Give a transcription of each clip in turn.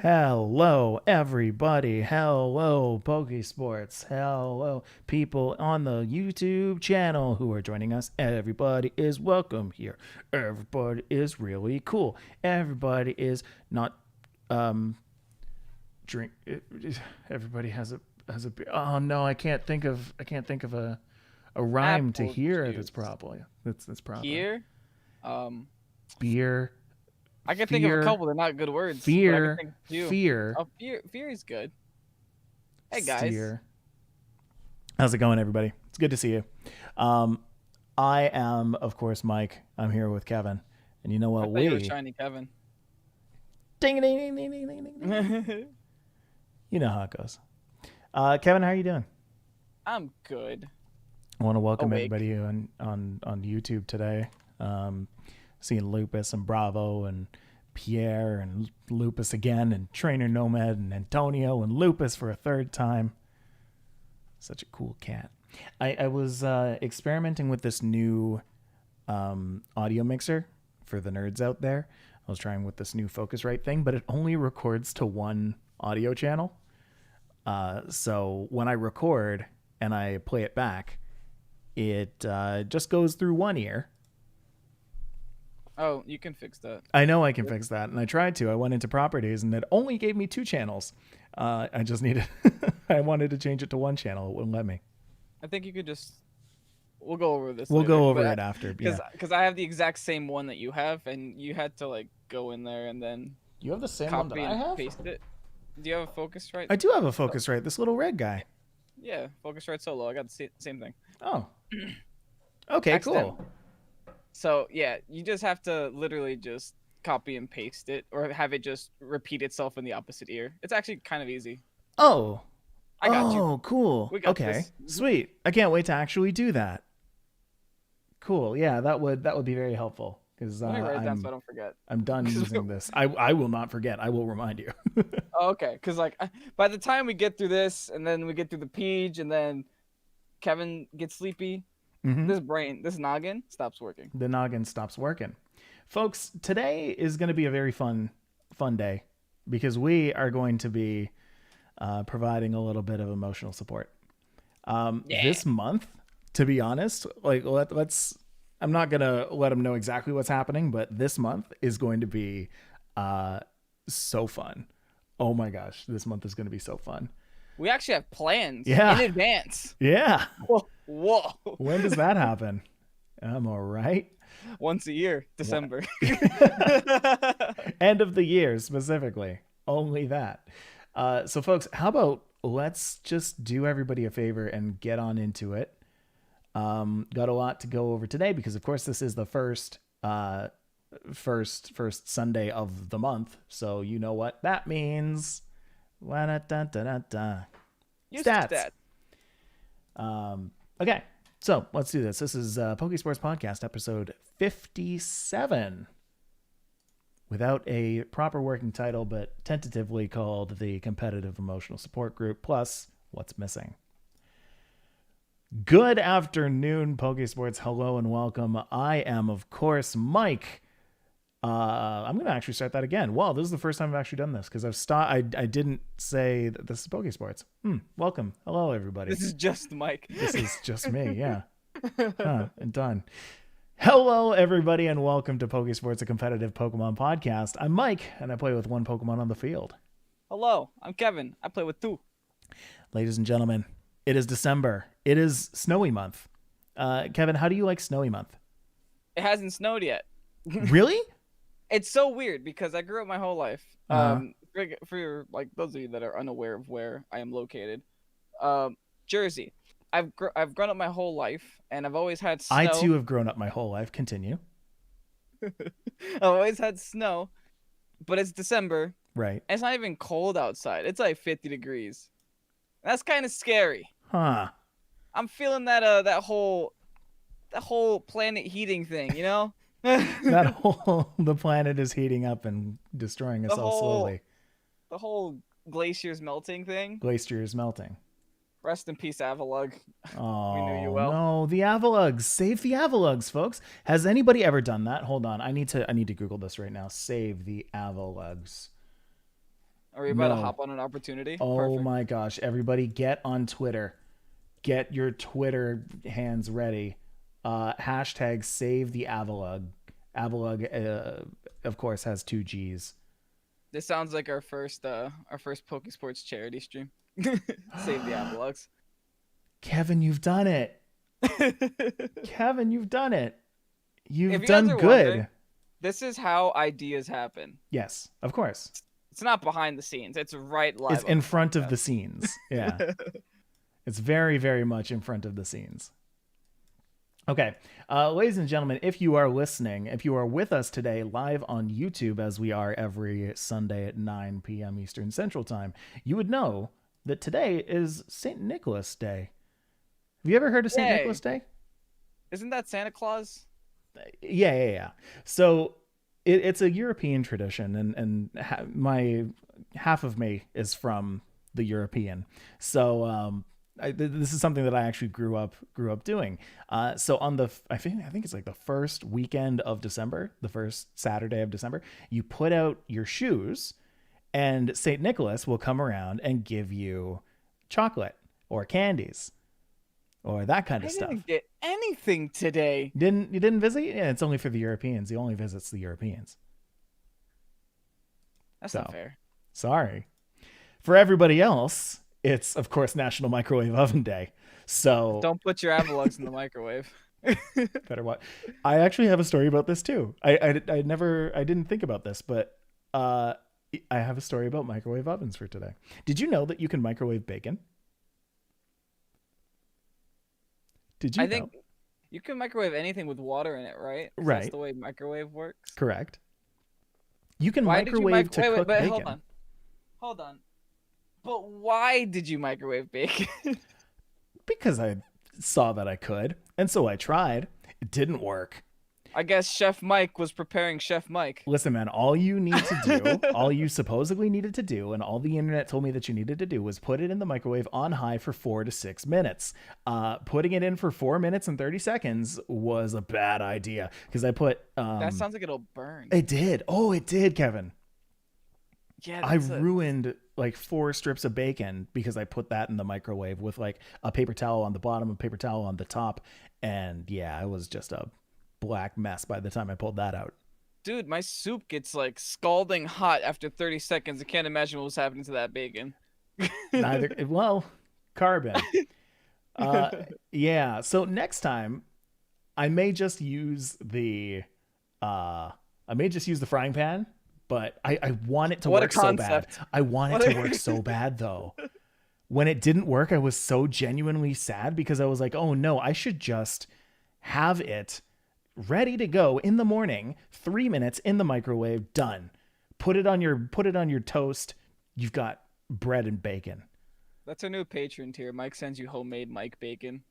Hello, everybody. Hello, Pokésports. Hello, people on the YouTube channel who are joining us. Everybody is welcome here. Everybody is really cool. Everybody is not drink. Everybody has a. Oh no, I can't think of a rhyme to Apple hear. juice. That's probably Here, um, beer. I can think of a Fear. couple. They're not good words. But I Fear. can think of a few. Fear. Oh, fear is good. Hey guys, Steer. How's it going, everybody? It's good to see you. I am, of course, Mike. I'm here with Kevin, and you know what? I thought you were shiny Kevin. Ding ding ding ding ding ding ding. You know how it goes. Kevin, how are you doing? I'm good. I want to welcome Awake. everybody on YouTube today. Seeing Lupus and Bravo and Pierre and Lupus again and Trainer Nomad and Antonio and Lupus for a third time. Such a cool cat. I was experimenting with this new audio mixer for the nerds out there. I was trying with this new Focusrite thing, but it only records to one audio channel. So when I record and I play it back, it just goes through one ear. Oh, you can fix that. I know I can fix that, and I tried to. I went into properties, and it only gave me 2 channels. I just needed... I wanted to change it to 1 channel. It wouldn't let me. I think you could just. We'll go over this. We'll later, go over it after. Because I have the exact same one that you have, and you had to like go in there and then You have the same one that copy I and have? paste it. Do you have a Focusrite? I do have a Focusrite. This little red guy. Yeah, Focusrite Solo. I got the same thing. Oh. Okay, Accident. cool. So yeah, you just have to literally just copy and paste it, or have it just repeat itself in the opposite ear. It's actually kind of easy. Oh. I got you. Oh, cool. We got Okay. this. Sweet. I can't wait to actually do that. Cool. Yeah, that would be very helpful because Let me write it down so I don't forget. I'm done using this. I will not forget. I will remind you. Oh, okay, because like by the time we get through this, and then we get through the page, and then Kevin gets sleepy, this noggin stops working. The noggin stops working. Folks, today is going to be a very fun day because we are going to be providing a little bit of emotional support. This month, to be honest, like let's I'm not going to let them know exactly what's happening, but this month is going to be so fun. Oh my gosh, this month is going to be so fun. We actually have plans in advance. Yeah. Whoa. When does that happen? I'm all right. Once a year, December. End of the year, specifically. Only that. So, folks, how about let's just do everybody a favor and get on into it. Got a lot to go over today because, of course, this is the first Sunday of the month. So you know what that means. Stats. Okay, so let's do this. This is Pokésports Podcast, episode 57. Without a proper working title, but tentatively called the Competitive Emotional Support Group, plus What's Missing. Good afternoon, Pokésports. Hello and welcome. I am, of course, Mike. I'm going to actually start that again. Wow, this is the first time I've actually done this because I didn't say that this is Pokésports. Welcome. Hello, everybody. This is just Mike. This is just me, yeah. And done. Hello, everybody, and welcome to Pokésports, a competitive Pokemon podcast. I'm Mike, and I play with 1 Pokemon on the field. Hello, I'm Kevin. I play with 2. Ladies and gentlemen, it is December. It is snowy month. Kevin, how do you like snowy month? It hasn't snowed yet. Really? It's so weird because I grew up my whole life. For like those of you that are unaware of where I am located, Jersey. I've grown up my whole life, and I've always had snow. I too have grown up my whole life. Continue. I've always had snow, but it's December. Right. And it's not even cold outside. It's like 50 degrees. That's kind of scary. Huh. I'm feeling that that whole planet heating thing, you know? The planet is heating up and destroying us all slowly. The whole glaciers melting thing. Glacier is melting. Rest in peace, Avalugg. Oh, We knew you well. No, the Avalugs. Save the Avalugs, folks. Has anybody ever done that? Hold on. I need to Google this right now. Save the Avalugs. Are we about to No. hop on an opportunity? Oh Perfect. my gosh. Everybody get on Twitter. Get your Twitter hands ready. Hashtag save the Avalug. Avalug, of course, has 2 G's. This sounds like our first Pokésports charity stream. Save the Avalogs. Kevin, you've done it. Kevin, you've done it. You've If you guys done are good. wondering, this is how ideas happen. Yes, of course. It's not behind the scenes. It's right live. It's in front of the scenes. Yeah. It's very, very much in front of the scenes. Okay. Ladies and gentlemen, if you are listening, if you are with us today live on YouTube, as we are every Sunday at 9 p.m. Eastern Central Time, you would know that today is St. Nicholas Day. Have you ever heard of St. Yay. Nicholas Day? Isn't that Santa Claus? Yeah. So it's a European tradition, and my half of me is from the European. So this is something that I actually grew up doing. So on I think it's like the first weekend of December, the first Saturday of December, you put out your shoes, and St. Nicholas will come around and give you chocolate or candies or that kind of stuff. I didn't get anything today. You didn't visit? Yeah, it's only for the Europeans. He only visits the Europeans. That's not fair. Sorry. For everybody else, it's of course National Microwave Oven Day. So don't put your Avalogs in the microwave. Better what? I actually have a story about this too. I didn't think about this, but I have a story about microwave ovens for today. Did you know that you can microwave bacon? Did you know? think you can microwave anything with water in it, right? Right. That's the way microwave works. Correct. You can Why microwave to cook bacon. Hold on. But why did you microwave bacon? Because I saw that I could, and so I tried. It didn't work. I guess Chef Mike was preparing Chef Mike. Listen, man, all you need to do, all you supposedly needed to do, and all the internet told me that you needed to do was put it in the microwave on high for 4 to 6 minutes. Putting it in for 4 minutes and 30 seconds was a bad idea because I put... that sounds like it'll burn. It did. Oh, it did, Kevin. Yeah, I ruined like 4 strips of bacon because I put that in the microwave with like a paper towel on the bottom, a paper towel on the top. And yeah, it was just a black mess by the time I pulled that out. Dude, my soup gets like scalding hot after 30 seconds. I can't imagine what was happening to that bacon. Well, carbon. Yeah. So next time I may just use the frying pan, but I want it to work so bad. I want it to work so bad though. When it didn't work, I was so genuinely sad because I was like, oh no, I should just have it ready to go in the morning, 3 minutes in the microwave, done. Put it on your toast. You've got bread and bacon. That's our new patron tier. Mike sends you homemade Mike bacon.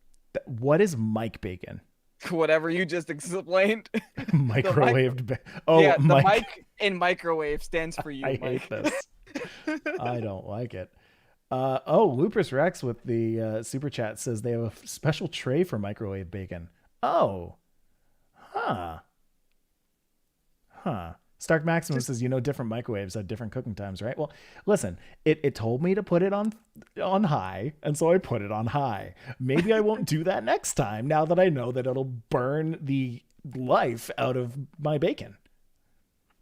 What is Mike bacon? Whatever you just explained. Microwaved. Yeah, the Mike in microwave stands for you. I Mike. hate this. I don't like it. Lupus Rex with the super chat says they have a special tray for microwave bacon. Oh. Huh. Stark Maximus says, different microwaves have different cooking times, right? Well, listen, it told me to put it on high, and so I put it on high. Maybe I won't do that next time now that I know that it'll burn the life out of my bacon.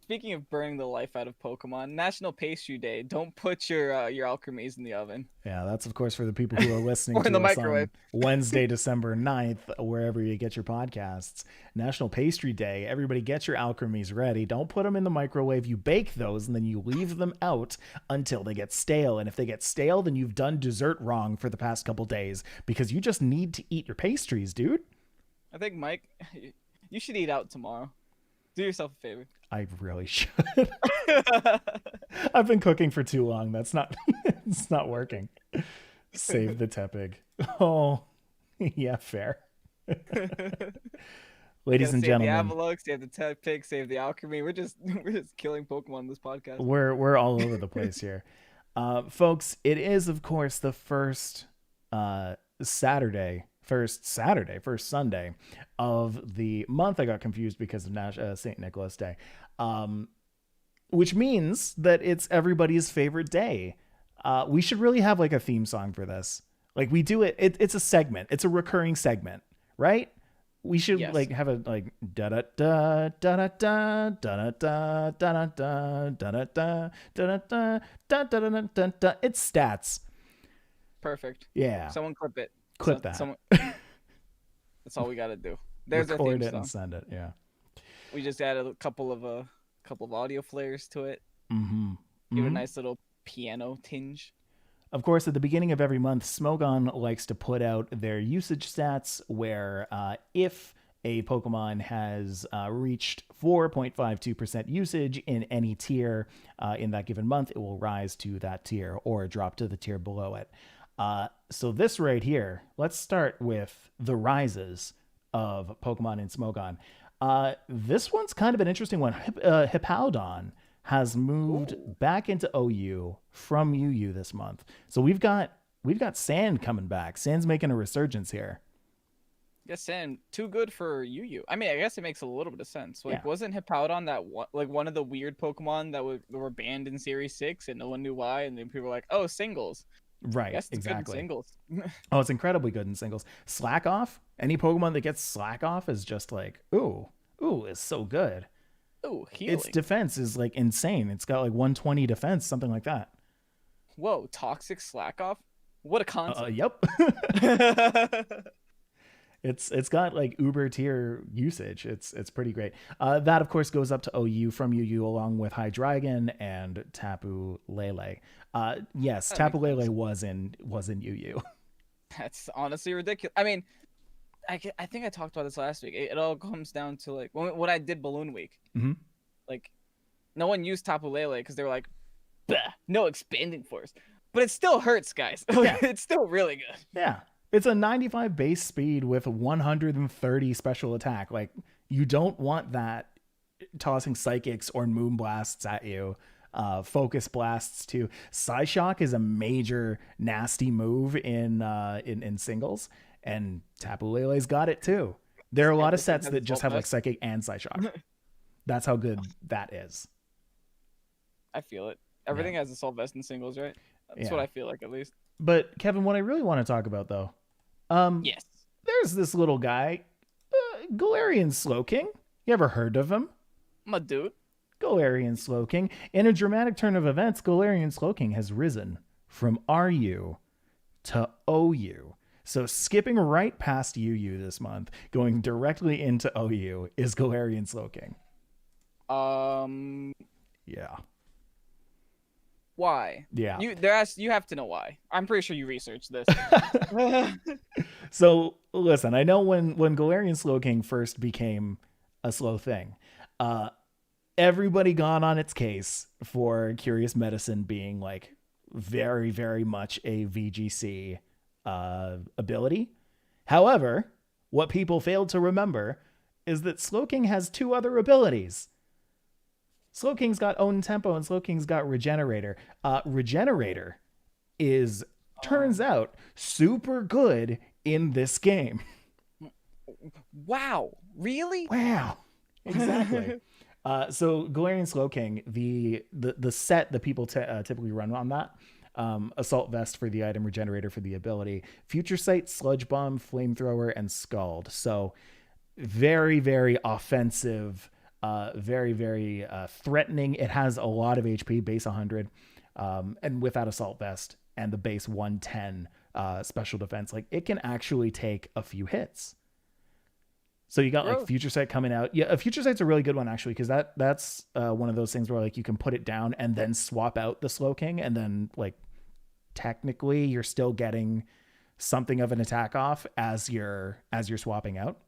Speaking of burning the life out of Pokemon, National Pastry Day. Don't put your alchemies in the oven. Yeah, that's of course for the people who are listening or in to the us microwave. on Wednesday, December 9th, wherever you get your podcasts. National Pastry Day. Everybody get your alchemies ready. Don't put them in the microwave. You bake those and then you leave them out until they get stale. And if they get stale, then you've done dessert wrong for the past couple days because you just need to eat your pastries, dude. I think, Mike, you should eat out tomorrow. Do yourself a favor. I really should. I've been cooking for too long. That's not, it's not working. Save the tepig. Oh, yeah, fair. Ladies and gentlemen. Save the Avalok, save the tepig, save the alchemy. We're just killing Pokemon in this podcast. We're all over the place here. Folks, it is, of course, the first Sunday of the month. I got confused because of St. Nicholas Day. which means that it's everybody's favorite day. We should really have like a theme song for this. Like we do it's a segment. It's a recurring segment, right? We should like have a like da da da da da da da da da da da da da da da da da da da. It's stats. Perfect. Yeah. Someone clip it. Clip that. That's all we got to do. There's Record our theme it song. and send it. Yeah. We just added a couple of audio flares to it. Mm-hmm. Give it a nice little piano tinge. Of course, at the beginning of every month, Smogon likes to put out their usage stats where if a Pokemon has reached 4.52% usage in any tier in that given month, it will rise to that tier or drop to the tier below it. So this right here, let's start with the rises of Pokemon in Smogon. This one's kind of an interesting one. Hippowdon has moved back into OU from UU this month. So we've got Sand coming back. Sand's making a resurgence here. Yes, Sand too good for UU. I mean, I guess it makes a little bit of sense. Like, Yeah. wasn't Hippowdon that one of the weird Pokemon that were banned in Series 6 and no one knew why? And then people were like, "Oh, singles." Right, Yes, it's exactly. good in singles. Oh, it's incredibly good in singles. Slack off. Any Pokemon that gets slack off is just like, ooh, it's so good. Ooh, healing. Its defense is like insane. It's got like 120 defense, something like that. Whoa, toxic slack off? What a concept. Yep. It's got like uber tier usage. It's pretty great. That of course goes up to OU from UU along with Hydreigon and Tapu Lele. Yes, Tapu Lele was in UU. That's honestly ridiculous. I mean, I think I talked about this last week. It all comes down to like when I did Balloon Week. Mm-hmm. Like, no one used Tapu Lele because they were like, bah, no expanding force. But it still hurts, guys. Yeah. It's still really good. Yeah. It's a 95 base speed with 130 special attack. Like, you don't want that tossing psychics or moon blasts at you. Focus blasts too. Psyshock is a major nasty move in singles, and Tapu Lele's got it too. There are a lot of sets that just have like psychic and Psyshock. That's how good that is. I feel it. Everything has Assault Vest in singles, right? That's what I feel like, at least. But Kevin, what I really want to talk about though, yes, there's this little guy, Galarian Slowking. You ever heard of him? I'm a dude. Galarian Slowking. In a dramatic turn of events, Galarian Slowking has risen from RU to OU. So skipping right past UU this month, going directly into OU is Galarian Slowking. Yeah. Why? Yeah. You have to know why. I'm pretty sure you researched this. So listen, I know when Galarian Slowking first became a slow thing, everybody got on its case for Curious Medicine being like very, very much a VGC ability. However, what people failed to remember is that Slowking has two other abilities. Slowking's got Own Tempo and Slowking's got Regenerator. Regenerator is, turns out, super good in this game. Wow. Really? Wow. Exactly. So Galarian Slowking, the set that people typically run on that, Assault Vest for the item, Regenerator for the ability, Future Sight, Sludge Bomb, Flamethrower, and Scald. So very, very offensive, very, very threatening. It has a lot of HP, base 100, and with that Assault Vest and the base 110 special defense, like it can actually take a few hits. So you got like Future Sight coming out. Yeah, Future Sight's a really good one actually, because that's one of those things where like you can put it down and then swap out the Slowking, and then like technically you're still getting something of an attack off as you're swapping out.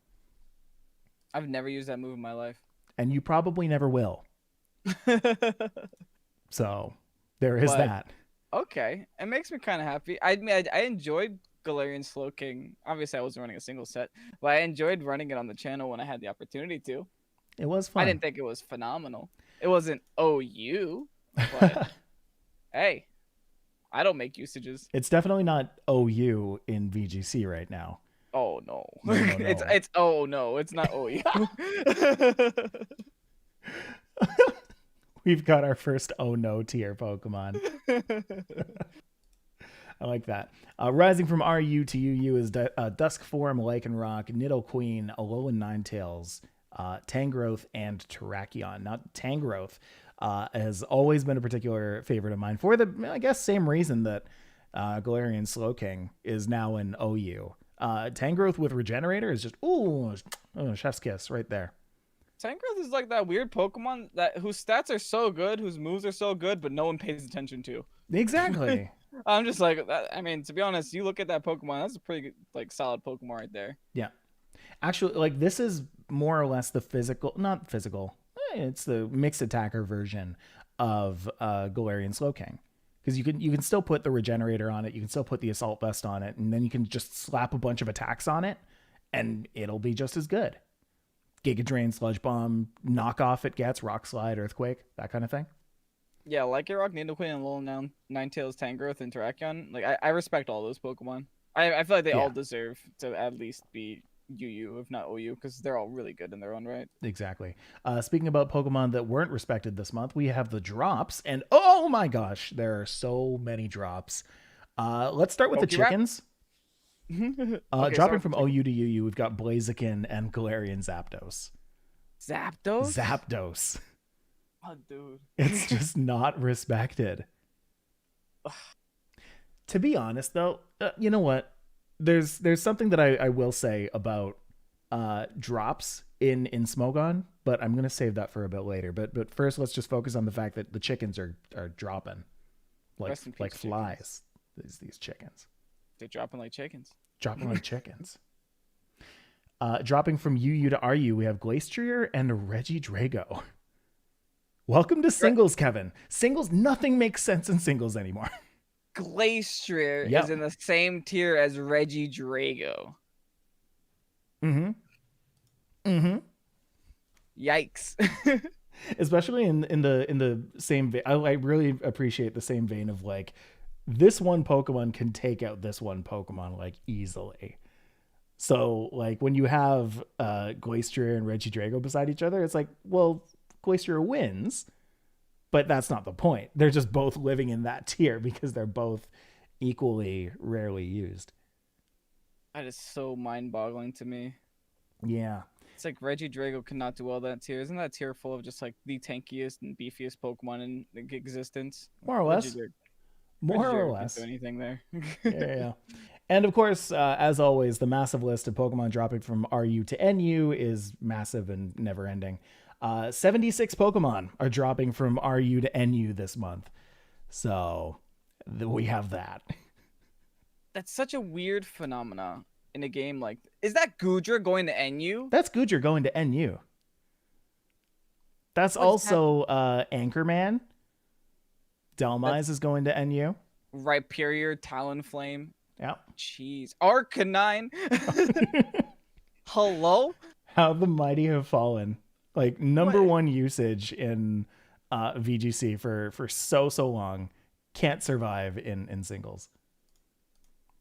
I've never used that move in my life. And you probably never will. So there is that. Okay. It makes me kind of happy. I mean, I enjoyed Galarian Slowking. Obviously, I wasn't running a single set, but I enjoyed running it on the channel when I had the opportunity to. It was fun. I didn't think it was phenomenal. It wasn't OU, but hey, I don't make usages. It's definitely not OU in VGC right now. Oh no. No. It's oh no, it's not OU. We've got our first oh no tier Pokemon. I like that. Rising from RU to UU is Duskform, Lycanroc, Nidoqueen, Alolan Ninetales, Tangrowth, and Terrakion. Now, Tangrowth has always been a particular favorite of mine for the, I guess, same reason that Galarian Slowking is now in OU. Tangrowth with Regenerator is just, chef's kiss right there. Tangrowth is like that weird Pokemon whose stats are so good, whose moves are so good, but no one pays attention to. Exactly. I'm just like, I mean, to be honest, you look at that Pokemon, that's a pretty good, like, solid Pokemon right there. Yeah. Actually, like, this is more or less the not physical, it's the mixed attacker version of Galarian Slowking. Because you can still put the Regenerator on it, you can still put the Assault Vest on it, and then you can just slap a bunch of attacks on it, and it'll be just as good. Giga Drain, Sludge Bomb, knockoff it gets, Rock Slide, Earthquake, that kind of thing. Yeah, Lycanroc, Nidoqueen, and Alolan Ninetales, Tangrowth, and Terrakion. Like, I respect all those Pokemon. I feel like they all deserve to at least be UU, if not OU, because they're all really good in their own right. Exactly. Speaking about Pokemon that weren't respected this month, we have the drops, and oh my gosh, there are so many drops. Let's start with the chickens. Okay, dropping from OU to UU, we've got Blaziken and Galarian Zapdos. Zapdos? Oh, dude. It's just not respected. To be honest, though, you know what? There's something that I will say about drops in Smogon, but I'm going to save that for a bit later. But first, let's just focus on the fact that the chickens are dropping like flies. These chickens. They're dropping like chickens. Dropping like chickens. Dropping from UU to RU, we have Glastrier and Regidrago. Welcome to singles, Kevin. Singles, nothing makes sense in singles anymore. Glastrier is in the same tier as Regidrago. Yikes. Especially in the same vein. I really appreciate the same vein of like, this one Pokemon can take out this one Pokemon like easily. So like when you have Glastrier and Regidrago beside each other, it's like, well, Glastrier wins, but that's not the point. They're just both living in that tier because they're both equally rarely used. That is so mind-boggling to me. Yeah. It's like Regidrago cannot do well that tier. Isn't that tier full of just like the tankiest and beefiest Pokemon in existence? More or less. More or less. Can't do anything there. Yeah. And of course, as always, the massive list of Pokemon dropping from RU to NU is massive and never ending. 76 Pokemon are dropping from RU to NU this month. So we have that. That's such a weird phenomena in a game like... Is that Goodra going to NU? That's Goodra going to NU. That's also Anchorman. Delmise is going to NU. Rhyperior, Talonflame. Yeah. Jeez. Arcanine. Hello? How the mighty have fallen. Like number one usage in VGC for so long. Can't survive in singles.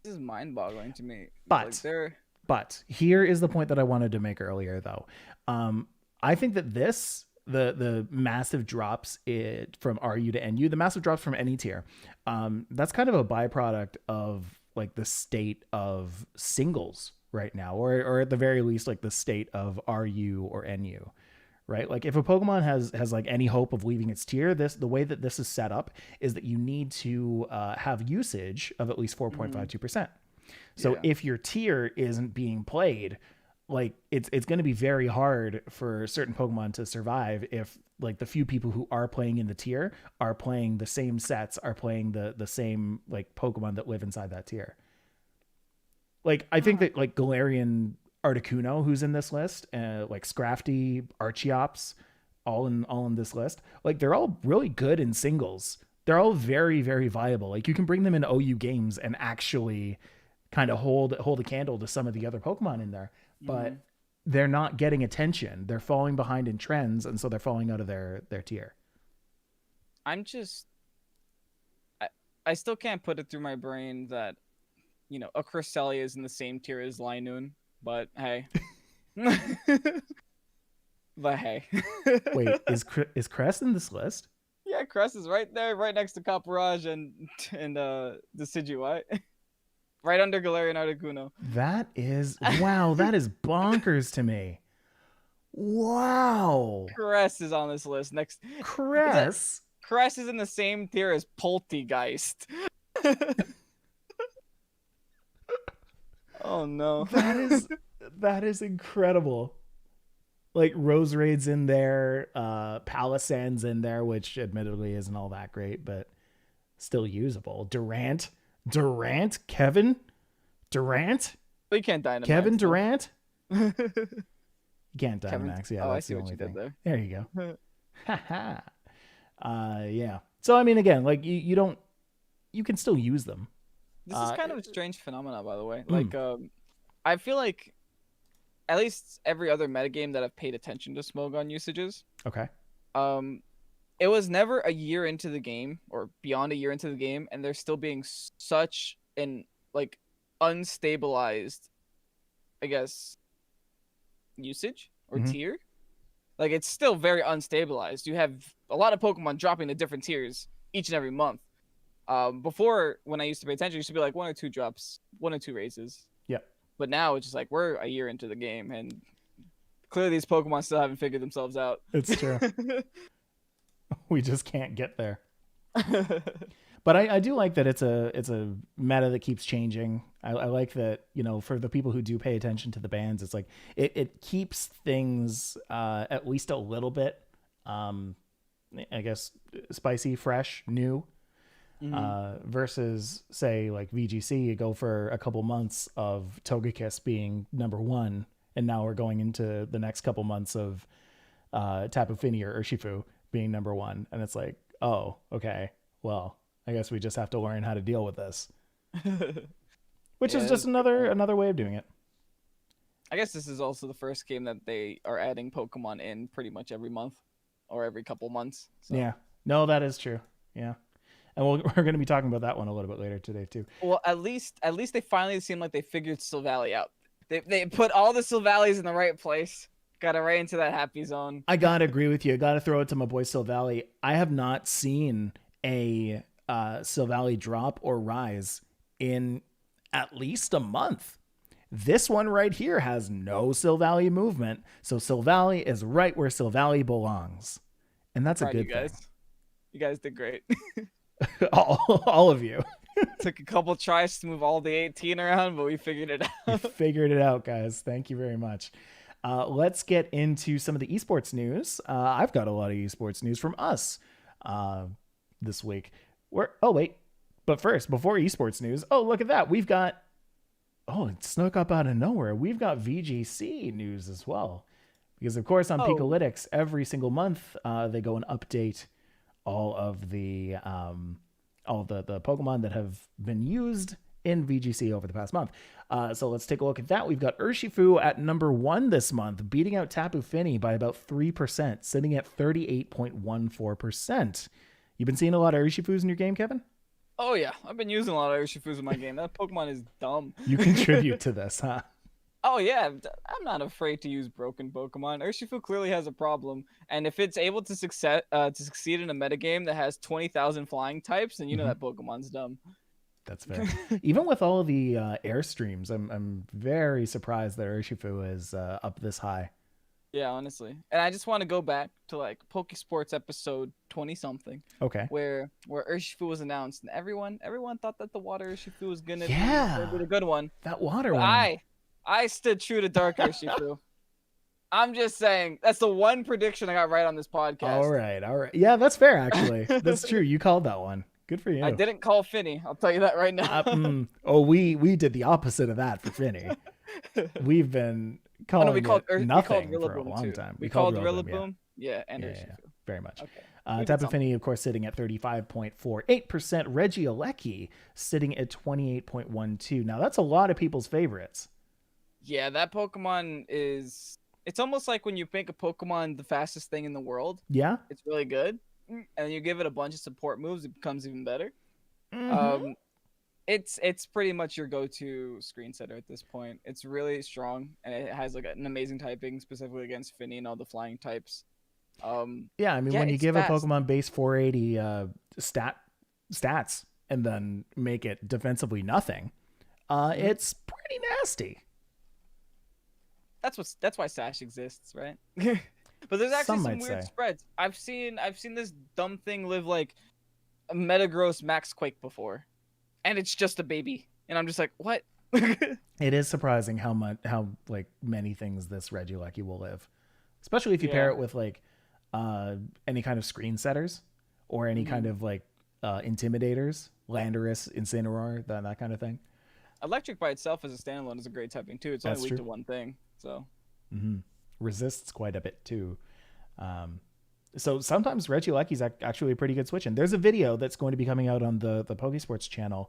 This is mind-boggling to me. But here is the point that I wanted to make earlier, though. I think that the massive drops from RU to NU, the massive drops from any tier, that's kind of a byproduct of like the state of singles right now, or at the very least, like the state of RU or NU. Right? Like if a Pokemon has like any hope of leaving its tier, the way that this is set up is that you need to have usage of at least 4.52%. So if your tier isn't being played, like it's going to be very hard for certain Pokemon to survive if like the few people who are playing in the tier are playing the same sets, are playing the same like Pokemon that live inside that tier. Like I think that like Galarian Articuno, who's in this list, like Scrafty, Archeops, all in this list, like they're all really good in singles. They're all very, very viable. Like you can bring them in OU games and actually kind of hold a candle to some of the other Pokemon in there, but they're not getting attention. They're falling behind in trends, and so they're falling out of their tier. I still can't put it through my brain that, you know, a Cresselia is in the same tier as Linoon. But hey. But hey. Wait, is Crest in this list? Yeah, Crest is right there, right next to Caparage and Decidueye. Right under Galarian Articuno. That is wow. That is bonkers to me. Wow, Crest is on this list next. Cress. Crest is in the same tier as Poltegeist. Oh no. That is incredible. Like Roserade's in there, Palisand's in there, which admittedly isn't all that great, but still usable. Durant, Kevin Durant, But you can't Dynamax. Kevin though. Durant. You can't Kevin- Dynamax. Yeah, oh, I that's see the what only you did thing. there. There you go. Haha. Yeah. So I mean, again, like you don't, you can still use them. This is kind of a strange phenomenon, by the way. Mm. Like, I feel like at least every other metagame that I've paid attention to Smogon usages, Okay. it was never a year into the game or beyond a year into the game, and they're still being such an like unstabilized, I guess, usage or Mhm. tier. Like it's still very unstabilized. You have a lot of Pokemon dropping to different tiers each and every month. Before, when I used to pay attention, it used to be like 1 or 2 drops, 1 or 2 raises. Yep. But now it's just like we're a year into the game, and clearly these Pokemon still haven't figured themselves out. It's true. We just can't get there. But I do like that it's a meta that keeps changing. I like that, you know, for the people who do pay attention to the bands, it's like it keeps things at least a little bit, I guess, spicy, fresh, new. Versus say like VGC, you go for a couple months of Togekiss being number 1, and now we're going into the next couple months of Tapu Fini or Urshifu being number 1, and it's like, oh, okay, well, I guess we just have to learn how to deal with this, which is just another way of doing it. I guess this is also the first game that they are adding Pokemon in pretty much every month or every couple months. So. Yeah, no, that is true. Yeah. And we're going to be talking about that one a little bit later today too. Well, at least they finally seem like they figured Silvally out. They put all the Silvallis in the right place. Got it right into that happy zone. I gotta agree with you. I gotta throw it to my boy Silvally. I have not seen a Silvally drop or rise in at least a month. This one right here has no Silvally movement, so Silvally is right where Silvally belongs, and that's a good thing. You guys did great. all of you. Took a couple tries to move all the 18 around, but we figured it out. Figured it out, guys. Thank you very much. Let's get into some of the esports news. I've got a lot of esports news from us this week. But first, before esports news, look at that. We've got, it snuck up out of nowhere. We've got VGC news as well. Because, of course, on Pikalytics, every single month, they go and update all of the Pokemon that have been used in VGC over the past month. So let's take a look at that. We've got Urshifu at number 1 this month, beating out Tapu Fini by about 3%, sitting at 38.14%. You've been seeing a lot of Urshifus in your game, Kevin? Oh yeah, I've been using a lot of Urshifus in my game. That Pokemon is dumb. You contribute to this, huh? Oh yeah, I'm not afraid to use broken Pokemon. Urshifu clearly has a problem, and if it's able to succeed in a metagame that has 20,000 flying types, then you know that Pokemon's dumb. That's fair. Even with all of the airstreams, I'm very surprised that Urshifu is up this high. Yeah, honestly. And I just want to go back to like Pokésports episode 20 something. Okay. Where Urshifu was announced, and everyone thought that the water Urshifu was gonna be the good one. That water one. I stood true to Dark Urshifu. I'm just saying that's the one prediction I got right on this podcast. All right. Yeah, that's fair actually. That's true. You called that one. Good for you. I didn't call Finny. I'll tell you that right now. We did the opposite of that for Finny. We've been calling nothing for a long time. We called Rillaboom. Yeah, and Urshifu. Very much. Okay. Tapu Fini, of course, sitting at 35.48%. Regieleki sitting at 28.12%. Now, that's a lot of people's favorites. Yeah, that Pokemon is... It's almost like when you make a Pokemon the fastest thing in the world. Yeah. It's really good. And you give it a bunch of support moves, it becomes even better. Mm-hmm. It's pretty much your go-to screen setter at this point. It's really strong, and it has like an amazing typing, specifically against Finny and all the flying types. Yeah, I mean, Yeah, when you it's give a fast. Pokemon base 480 stats and then make it defensively nothing, Mhm. it's pretty nasty. That's why Sash exists, right? But there's actually Some some might weird say. spreads. I've seen this dumb thing live like a Metagross Max Quake before, and it's just a baby, and I'm just like, what? It is surprising how like many things this Regieleki will live, especially if you pair Yeah. it with like any kind of screen setters or any kind Hmm. of like intimidators, Landorus, Incineroar, that kind of thing. Electric by itself as a standalone is a great typing too. It's only That's weak true. to one thing, so. Hmm. Resists quite a bit too. Um, so sometimes Regieleki is actually a pretty good switch. And there's a video that's going to be coming out on the Pokésports channel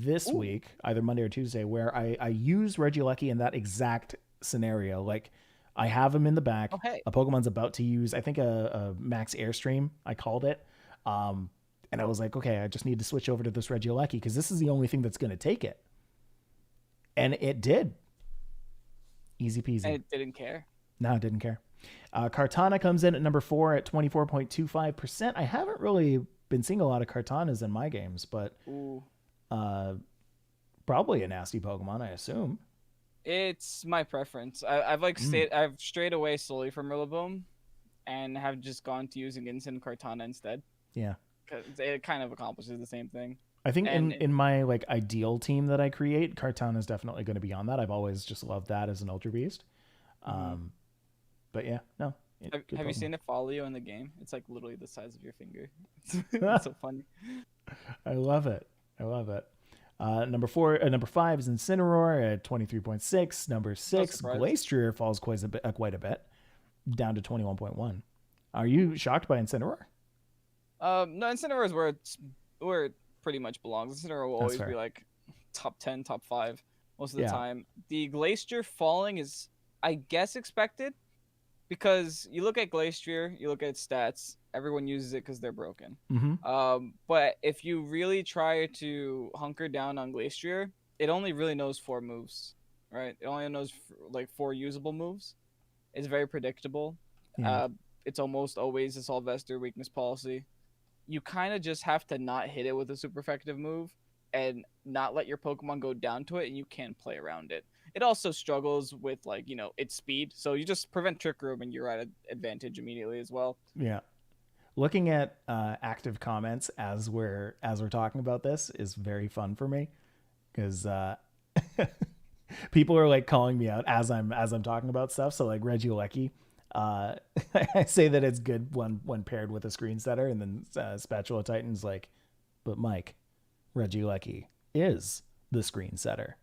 this Ooh. week, either Monday or Tuesday, where I use Regieleki in that exact scenario. Like I have him in the back. Oh hey. A Pokemon's about to use, I think, a Max Airstream, I called it. Um, and I was like, okay, I just need to switch over to this Regieleki because this is the only thing that's going to take it. And it did. Easy And peasy. it didn't care. No, didn't care. Cartana comes in at number 4 at 24.25%. I haven't really been seeing a lot of Cartanas in my games, but Ooh. uh, probably a nasty Pokemon, I assume. It's my preference. Mm, I've strayed away slowly from Rillaboom and have just gone to using Instant Kartana instead yeah. because it kind of accomplishes the same thing. I think And in my like ideal team that I create, Cartana is definitely going to be on that. I've always just loved that as an Ultra Beast. mhm. Um, but yeah, no, good Have you Pokemon. seen it follow you in the game? It's like literally the size of your finger. It's so funny. I love it. I love it. Number 5 is Incineroar at 23.6. Number No 6, surprise. Glastrier falls quite a bit, down to 21.1. Are you shocked by Incineroar? No, Incineroar is where it pretty much belongs. Incineroar will That's always be fair. like top 10, top 5 most of the Yeah. time. The Glacier falling is, I guess, expected because you look at Glacier, you look at its stats. Everyone uses it because they're broken. Mm-hmm. But if you really try to hunker down on Glacier, it only really knows 4 moves, right? It only knows like 4 usable moves. It's very predictable. Yeah. Uh, it's almost always a Sylvester weakness policy. You kind of just have to not hit it with a super effective move and not let your Pokemon go down to it, and you can play around it. It also struggles with like its speed, so you just prevent Trick Room and you're at an advantage immediately as well. Yeah. Looking at active comments as we're talking about this is very fun for me because people are like calling me out as I'm talking about stuff. So like Regieleki, uh, I say that it's good when paired with a screen setter, and then Spatula Titan's like, but Mike, Regieleki is the screen setter.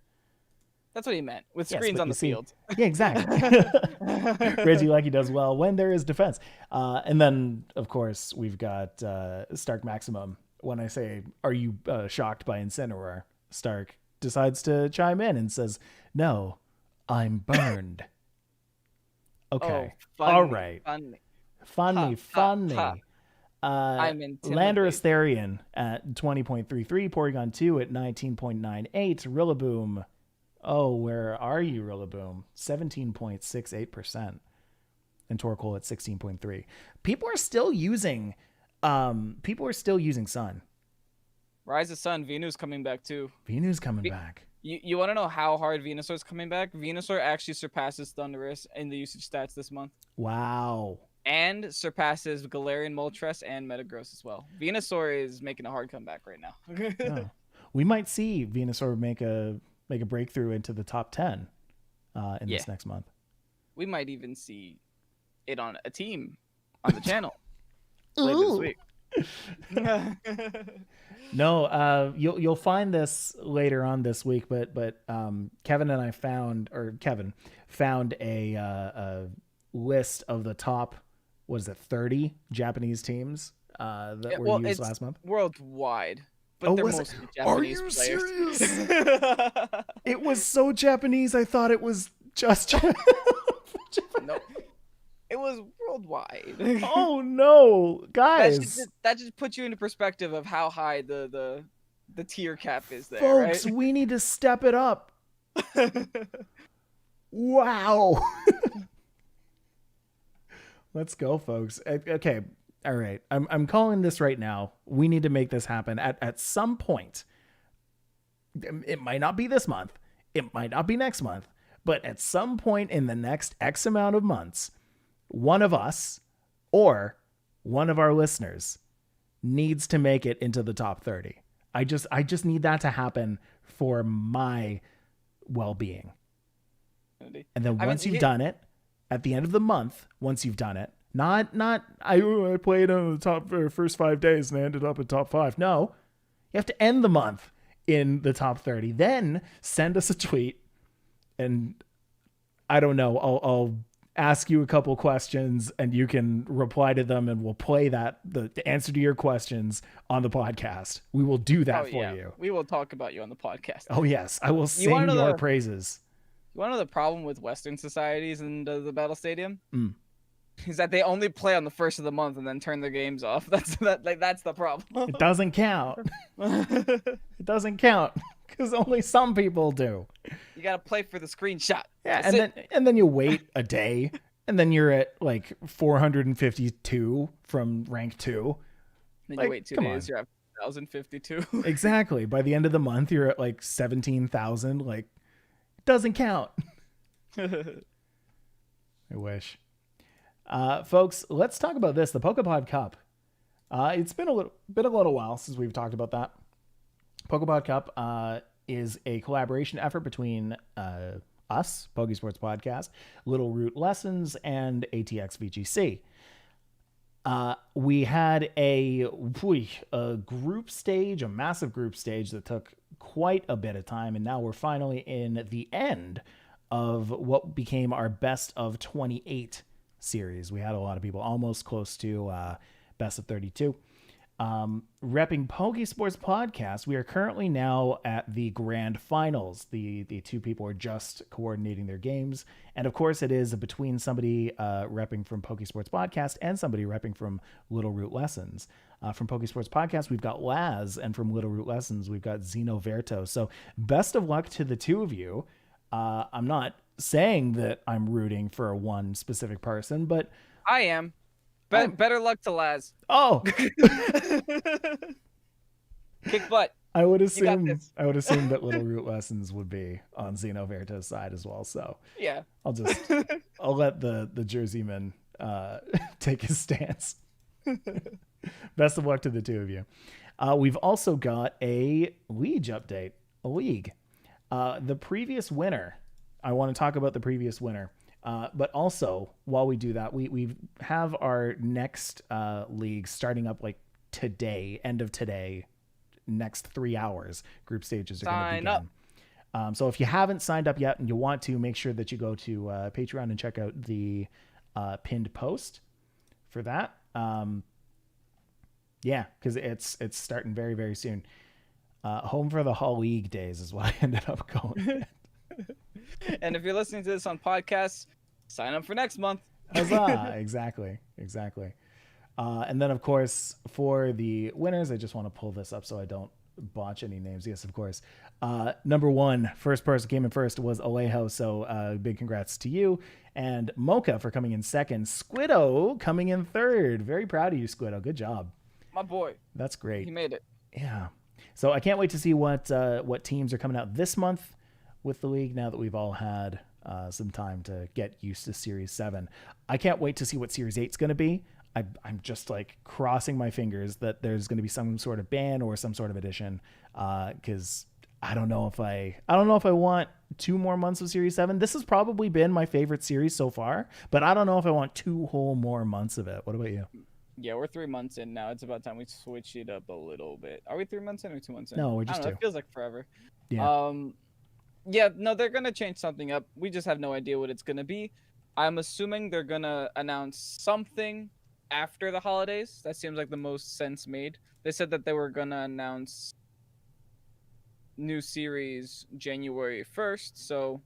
That's what he meant with Yes, screens but on you the see, field. yeah, exactly. Regieleki does well when there is defense, and then of course we've got Stark Maximum. When I say, "Are you shocked by Incineroar?" Stark decides to chime in and says, "No, I'm burned." Oh, Okay, all funny, right, funny. funny, Ha ha ha. funny. I'm Landorus intimidated. Therian at 20.33, Porygon 2 at 19.98, Rillaboom. Oh, where are you, Rillaboom? 17.68%. And Torkoal at 16.3. People are still using Sun. Rise of Sun, Venu's coming back too. Venu's coming back. You want to know how hard Venusaur's coming back? Venusaur actually surpasses Thundurus in the usage stats this month. Wow. And surpasses Galarian Moltres and Metagross as well. Venusaur is making a hard comeback right now. Oh. We might see Venusaur make a breakthrough into the top 10 in Yeah. this next month. We might even see it on a team on the channel later this Ooh. week. No, you'll find this later on this week, but Kevin and I Kevin found a list of the top, what is it, 30 Japanese teams that were Well, used it's last month. worldwide, but Oh, they're was it? mostly Are Japanese you players. serious? It was so Japanese. I thought it was just. No, it was worldwide. Oh no, guys, That just puts you into perspective of how high the tier cap is there, right? folks, we need to step it up. Wow. Let's go, folks. Okay. All right. I'm calling this right now. We need to make this happen at some point. It might not be this month. It might not be next month, but at some point in the next X amount of months, one of us or one of our listeners needs to make it into the top 30. I just need that to happen for my well-being. And then once you've done it, at the end of the month, once you've done it, not I played on the top first 5 days and I ended up in top 5. No, you have to end the month in the top 30. Then send us a tweet, and I don't know. I'll ask you a couple questions, and you can reply to them, and we'll play the answer to your questions on the podcast. We will do that for you. We will talk about you on the podcast. Oh yes, I will sing your praises. You want to know the problem with Western societies and the Battle Stadium? Is that they only play on the first of the month and then turn their games off. That's the problem. It doesn't count. It doesn't count because only some people do. You gotta play for the screenshot. Yeah, and then you wait a day, and then you're at like 452 from rank 2. Then you wait 2 days, you're at 1,052. Exactly. By the end of the month, you're at like 17,000. Like, it doesn't count. I wish. Folks, let's talk about this. The Poképod Cup. It's been a little while since we've talked about that. Poképod Cup is a collaboration effort between us, Pokésports Podcast, Little Root Lessons, and ATX VGC. We had a group stage, a massive group stage that took quite a bit of time, and now we're finally in the end of what became our best of 28 series. We had a lot of people almost close to best of 32. Repping Pokésports Podcast, we are currently now at the grand finals. The two people are just coordinating their games, and of course it is between somebody repping from Pokésports Podcast and somebody repping from Little Root Lessons. From Pokésports Podcast, we've got Laz, and from Little Root Lessons, we've got Zeno Verto. So best of luck to the two of you. I'm not saying that I'm rooting for one specific person, but I am. Better luck to Laz. Oh, kick butt. I would assume that Little Root Lessons would be on Zeno Verto's side as well. So yeah, I'll let the Jerseyman take his stance. Best of luck to the two of you. We've also got a Liege update. A league. The previous winner. I want to talk about the previous winner. But also, while we do that, we have our next league starting up like today, end of today, next 3 hours. Group stages are going to begin. Sign up. So if you haven't signed up yet and you want to, make sure that you go to Patreon and check out the pinned post for that. Yeah, because it's starting very, very soon. Home for the Hall League days is what I ended up going. And if you're listening to this on podcasts, sign up for next month. Huzzah! Exactly. And then, of course, for the winners, I just want to pull this up so I don't botch any names. Yes, of course. Number one, first person came in first was Alejo, so big congrats to you. And Mocha for coming in second. Squiddo coming in third. Very proud of you, Squiddo. Good job. My boy. That's great. He made it. Yeah. So I can't wait to see what teams are coming out this month with the league now that we've all had some time to get used to Series 7. I can't wait to see what Series 8 is going to be. I'm just like crossing my fingers that there's going to be some sort of ban or some sort of addition because I don't know if I want 2 more months of Series 7. This has probably been my favorite series so far, but I don't know if I want 2 whole more months of it. What about you? Yeah, we're 3 months in now. It's about time we switch it up a little bit. Are we 3 months in or 2 months in? No, we're just 2. It feels like forever. Yeah. Yeah, no, they're going to change something up. We just have no idea what it's going to be. I'm assuming they're going to announce something after the holidays. That seems like the most sense made. They said that they were going to announce new series January 1st. So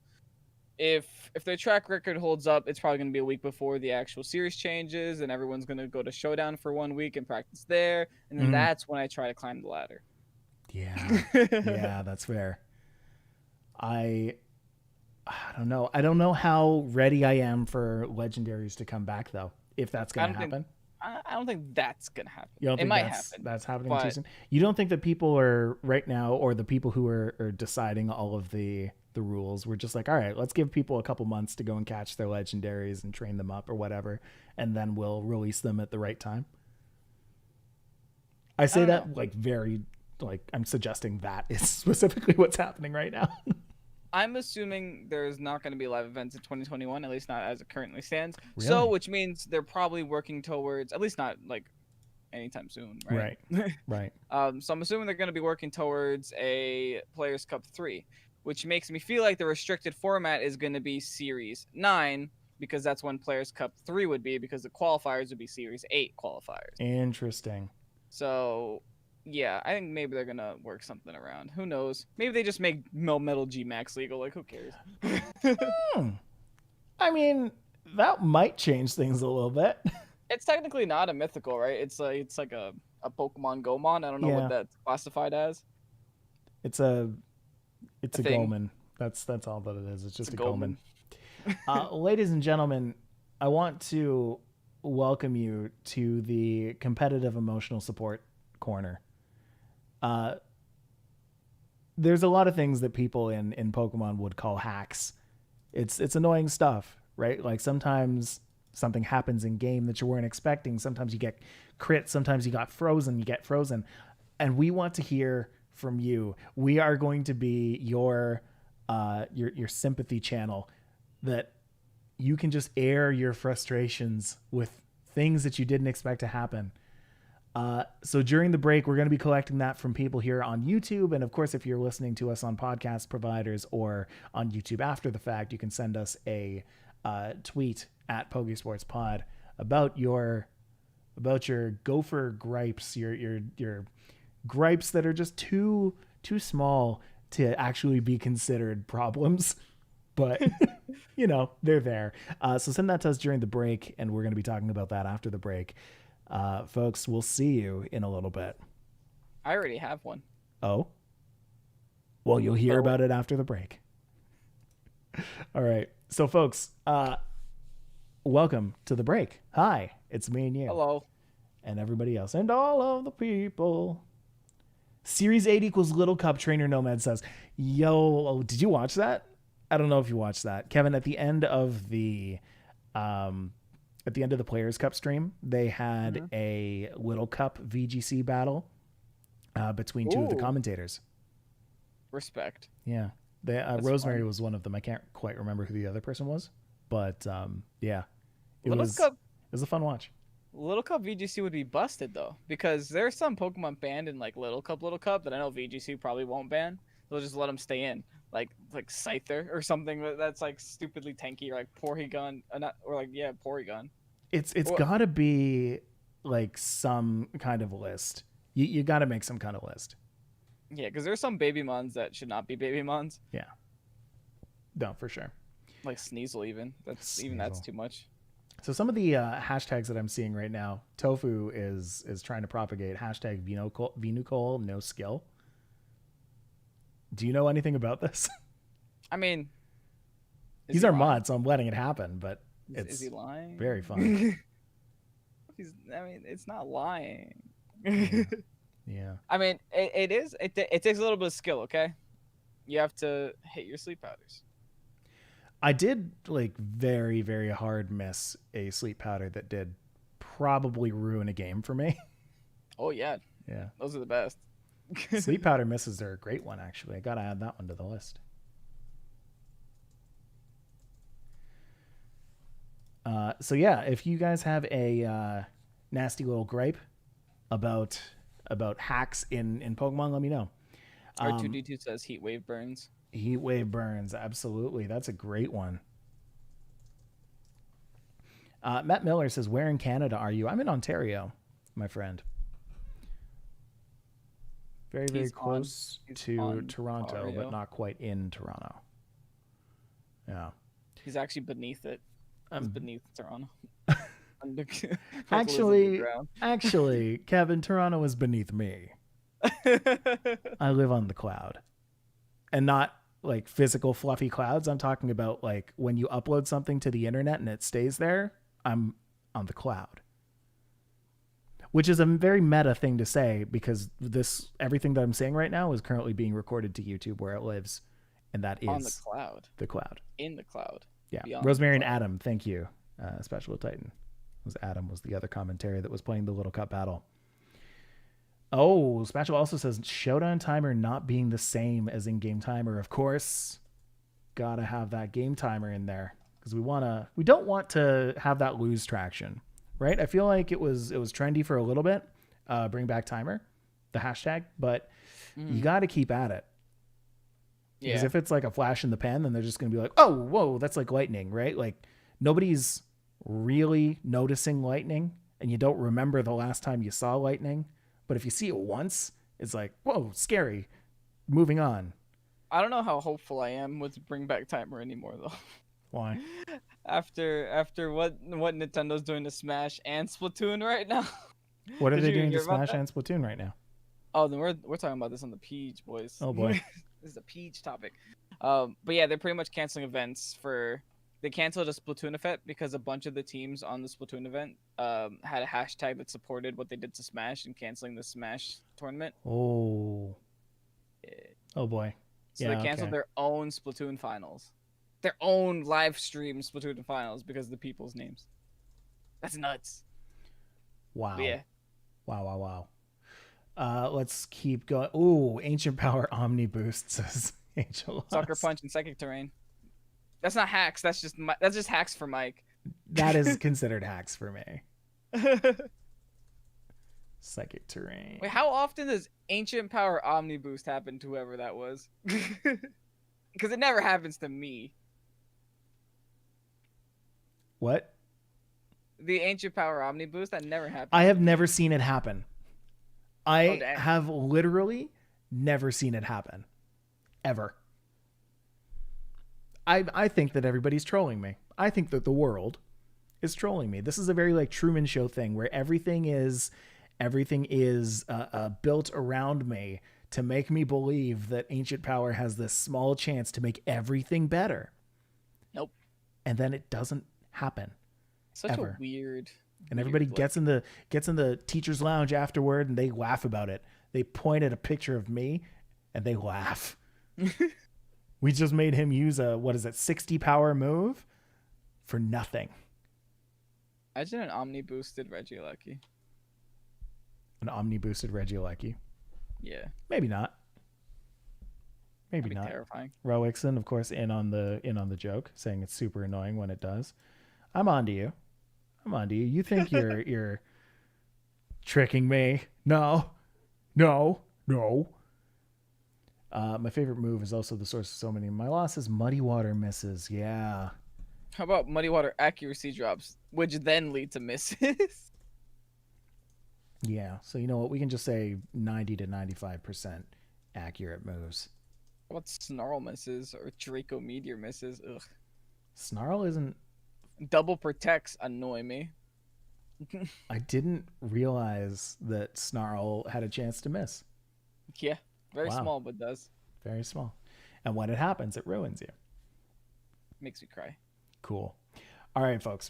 if their track record holds up, it's probably going to be a week before the actual series changes, and everyone's going to go to Showdown for 1 week and practice there. And then that's when I try to climb the ladder. Yeah. Yeah, that's fair. I don't know. I don't know how ready I am for legendaries to come back though. if that's I going to don't think happen. I don't think that's gonna happen. You don't It think might that's happen, that's happening too but soon? You don't think that people are right now, or the people who are deciding all of the rules, we're just like, all right, let's give people a couple months to go and catch their legendaries and train them up or whatever, and then we'll release them at the right time. I say don't that know. like very like I'm suggesting that is specifically what's happening right now. I'm assuming there's not going to be live events in 2021, at least not as it currently stands. So, Really? which means they're probably working towards, at least not like anytime soon, right? Right. Right. So I'm assuming they're going to be working towards a Players Cup 3, which makes me feel like the restricted format is going to be Series 9, because that's when Players Cup 3 would be, because the qualifiers would be Series 8 qualifiers. Interesting. So, yeah, I think maybe they're gonna work something around. Who knows? Maybe they just make Metal G Max legal. Like, who cares? Hmm. I mean, that might change things a little bit. It's technically not a mythical, right? It's like a Pokemon Gomon. I don't know Yeah. what that's classified as. It's a Thing. Goldman. That's all that it is. It's just It's a a Goldman. Goldman. Ladies and gentlemen, I want to welcome you to the competitive emotional support corner. There's a lot of things that people in Pokemon would call hacks. It's annoying stuff, right? Like sometimes something happens in game that you weren't expecting. Sometimes you get crit. Sometimes you get frozen. And we want to hear from you. We are going to be your sympathy channel that you can just air your frustrations with things that you didn't expect to happen. So during the break, we're going to be collecting that from people here on YouTube. And of course, if you're listening to us on podcast providers or on YouTube after the fact, you can send us a tweet at Pokésports Pod about your gopher gripes, your gripes that are just too small to actually be considered problems. But, they're there. So send that to us during the break, and we're going to be talking about that after the break. Folks, we'll see you in a little bit. I already have one. Oh? Well, you'll hear about it after the break. All right. So, folks, welcome to the break. Hi, it's me and you. Hello. And everybody else. And all of the people. Series 8 equals Little Cup, Trainer Nomad says. Yo, did you watch that? I don't know if you watched that. Kevin, at the end of the Players Cup stream, they had a Little Cup VGC battle between two of the commentators. Respect. Yeah. Rosemary was one of them. I can't quite remember who the other person was, but yeah. It was a fun watch. Little Cup VGC would be busted though, because there's some Pokemon banned in like Little Cup that I know VGC probably won't ban. They'll just let them stay in, like Scyther or something that's like stupidly tanky, or like Porygon, Porygon. It's got to be like some kind of list. You got to make some kind of list. Yeah, because there's some Babymons that should not be Babymons. Yeah. No, for sure. Like Sneasel even. That's too much. So some of the hashtags that I'm seeing right now, Tofu is trying to propagate hashtag Venucol no skill. Do you know anything about this? I mean, these are mods, so I'm letting it happen, but is he lying? Very fun. It's not lying. Yeah. I mean, it is. It takes a little bit of skill, okay? You have to hit your sleep powders. I did very, very hard miss a sleep powder that did probably ruin a game for me. Oh, yeah. Yeah. Those are the best. Sleep powder misses are a great one, actually. I got to add that one to the list. So yeah, if you guys have a nasty little gripe about hacks in Pokemon, let me know. R2D2 says heat wave burns. Heat wave burns, absolutely. That's a great one. Matt Miller says, "Where in Canada are you?" I'm in Ontario, my friend. Very, very close to Toronto, Ontario, but not quite in Toronto. Yeah. He's actually beneath it. He's beneath Toronto. Actually, Kevin, Toronto is beneath me. I live on the cloud. And not like physical fluffy clouds. I'm talking about like when you upload something to the internet and it stays there, I'm on the cloud. Which is a very meta thing to say because everything that I'm saying right now is currently being recorded to YouTube where it lives, and that is on the cloud. The cloud. In the cloud. Yeah. Beyond Rosemary and Adam, thank you. Special Titan. Adam was the other commentary that was playing the Little Cup battle. Oh, Spatula also says Showdown timer not being the same as in-game timer. Of course, gotta have that game timer in there because we don't want to have that lose traction, right? I feel like it was trendy for a little bit, bring back timer, the hashtag, but you got to keep at it. Because if it's like a flash in the pan, then they're just going to be like, oh, whoa, that's like lightning, right? Like nobody's really noticing lightning and you don't remember the last time you saw lightning. But if you see it once, it's like, whoa, scary. Moving on. I don't know how hopeful I am with bring back timer anymore though. Why? After what Nintendo's doing to Smash and Splatoon right now. What are they doing to Smash and Splatoon right now? Oh, then we're talking about this on the Peach, boys. Oh boy. This is a Peach topic. But yeah, they're pretty much canceling events they canceled a Splatoon event because a bunch of the teams on the Splatoon event had a hashtag that supported what they did to Smash and canceling the Smash tournament. Oh. Oh boy. So they canceled their own Splatoon finals. Their own live stream Splatoon finals because of the people's names. That's nuts. Wow. But yeah. Wow. Let's keep going. Ooh, Ancient Power Omni Boost says Angel. Sucker Punch and Psychic Terrain. That's not hacks. That's just hacks for Mike. That is considered hacks for me. Psychic Terrain. Wait, how often does Ancient Power Omni Boost happen to whoever that was? Because it never happens to me. What? The Ancient Power Omni Boost, that never happened. I have never seen it happen. I have literally never seen it happen. Ever. I think that everybody's trolling me. I think that the world is trolling me. This is a very like Truman Show thing where everything is built around me to make me believe that Ancient Power has this small chance to make everything better. Nope. And then it doesn't happen. Such ever. A weird. And everybody gets in the teacher's lounge afterward and they laugh about it. They point at a picture of me and they laugh. We just made him use a 60 power move for nothing. Imagine an Omni boosted Regieleki. An Omni boosted Regieleki. Yeah. Maybe not. Maybe That'd be not. Terrifying. Roixon, of course, in on the joke, saying it's super annoying when it does. I'm on to you. You think you're tricking me? No. My favorite move is also the source of so many. My loss is Muddy Water misses. Yeah. How about Muddy Water accuracy drops, which then lead to misses? Yeah. So you know what? We can just say 90 to 95% accurate moves. How about Snarl misses or Draco Meteor misses? Ugh. Snarl isn't. Double protects annoy me. I didn't realize that Snarl had a chance to miss. Yeah. Very small, but does. Very small. And when it happens, it ruins you. Makes me cry. Cool. All right, folks.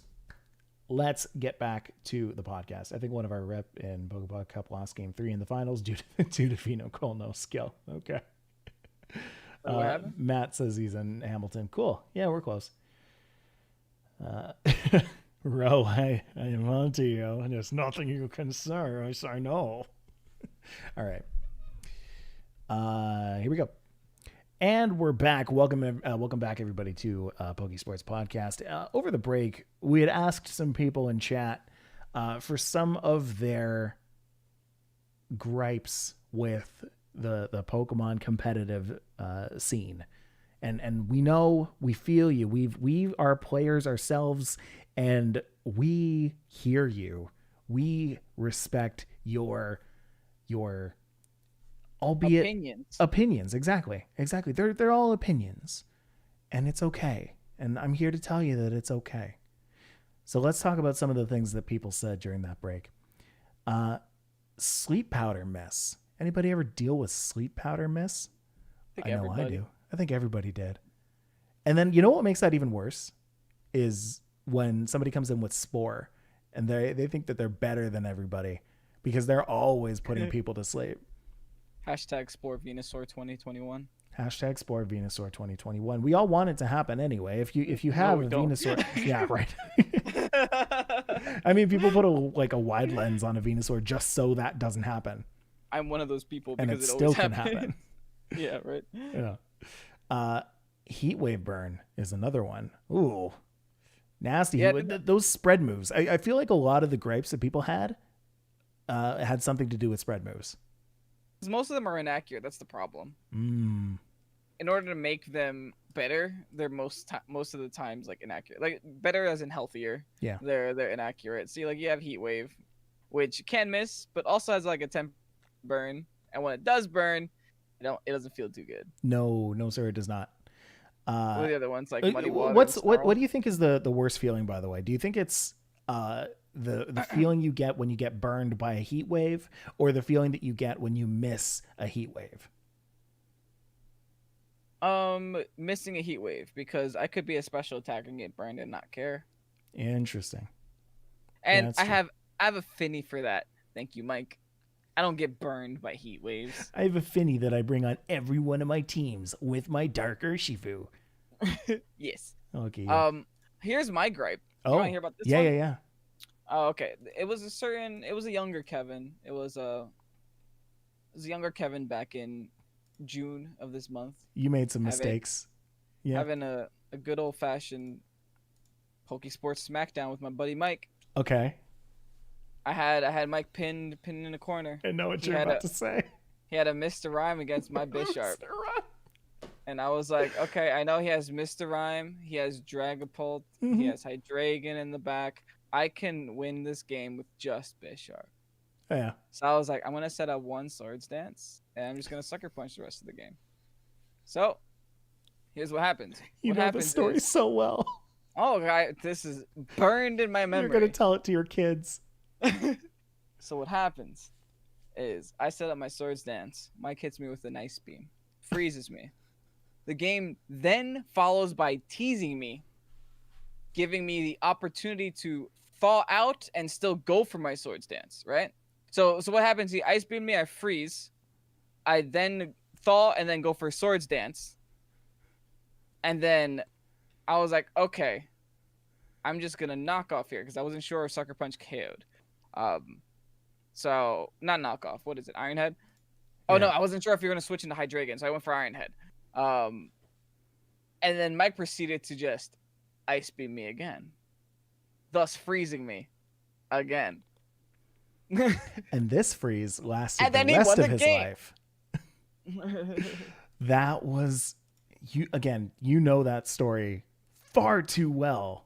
Let's get back to the podcast. I think one of our rep in Pokeball Cup lost game 3 in the finals due to Vino Cole no skill. Okay. What happened? Matt says he's in Hamilton. Cool. Yeah, we're close. Ro, I am on to you, and there's nothing you can say. I know. All right. Here we go. And we're back. Welcome back, everybody, to Pokésports Podcast. Over the break, we had asked some people in chat for some of their gripes with the Pokemon competitive scene. And we know, we feel you. We are players ourselves, and we hear you. We respect your albeit opinions. Exactly. They're all opinions, and it's okay. And I'm here to tell you that it's okay. So let's talk about some of the things that people said during that break. Sleep powder miss. Anybody ever deal with sleep powder miss? I know everybody. I do. I think everybody did. And then you know what makes that even worse is when somebody comes in with Spore and they think that they're better than everybody because they're always putting people to sleep. Hashtag Sport Venusaur 2021. Hashtag Sport Venusaur 2021. We all want it to happen anyway. If you have a Venusaur, yeah, right. I mean, people put a wide lens on a Venusaur just so that doesn't happen. I'm one of those people And because it it still always can happens. happen. Yeah, right. Yeah. Heat wave burn is another one. Ooh, nasty. Yeah, Those spread moves. I feel like a lot of the gripes that people had something to do with spread moves. Because most of them are inaccurate. That's the problem. In order to make them better, they're most of the times like inaccurate. Like better as in healthier. Yeah. They're inaccurate. See, like you have heat wave, which can miss, but also has like a temp burn. And when it does burn, it doesn't feel too good. No, sir, it does not. What are the other ones like muddy water? What do you think is the worst feeling, by the way? Do you think it's the feeling you get when you get burned by a heat wave, or the feeling that you get when you miss a heat wave? Missing a heat wave, because I could be a special attacker and get burned and not care. Interesting. And I have a finny for that. Thank you, Mike. I don't get burned by heat waves. I have a finny that I bring on every one of my teams with my Dark Urshifu. Yes. Okay. Yeah. Here's my gripe. Oh, you want to hear about this yeah, one? yeah. Oh, okay. It was a younger Kevin. It was a younger Kevin back in June of this month. You made some mistakes. Yeah. Having a good old fashioned Pokésports Smackdown with my buddy Mike. Okay. I had Mike pinned in a corner. I know what you're about to say. He had a Mr. Rhyme against my Bisharp. And I was like, okay, I know he has Mr. Rhyme, he has Dragapult, he has Hydreigon in the back. I can win this game with just Bisharp. Yeah. So I was like, I'm going to set up one Swords Dance, and I'm just going to Sucker Punch the rest of the game. So, here's what happens. You know the story so well. Oh, God, this is burned in my memory. You're going to tell it to your kids. So what happens is I set up my Swords Dance. Mike hits me with an Ice Beam. Freezes me. The game then follows by teasing me, giving me the opportunity to thaw out and still go for my Swords Dance, right? So what happens? He Ice Beam me, I freeze. I then thaw and then go for Swords Dance. And then I was like, okay, I'm just going to knock off here because I wasn't sure if Sucker Punch KO'd. So not knockoff. What is it? Iron Head? Oh, yeah. No, I wasn't sure if you're going to switch into Hydreigon, so I went for Iron Head. And then Mike proceeded to just Ice Beam me again, thus freezing me again. And this freeze lasted the rest of his life. That was you know that story far too well,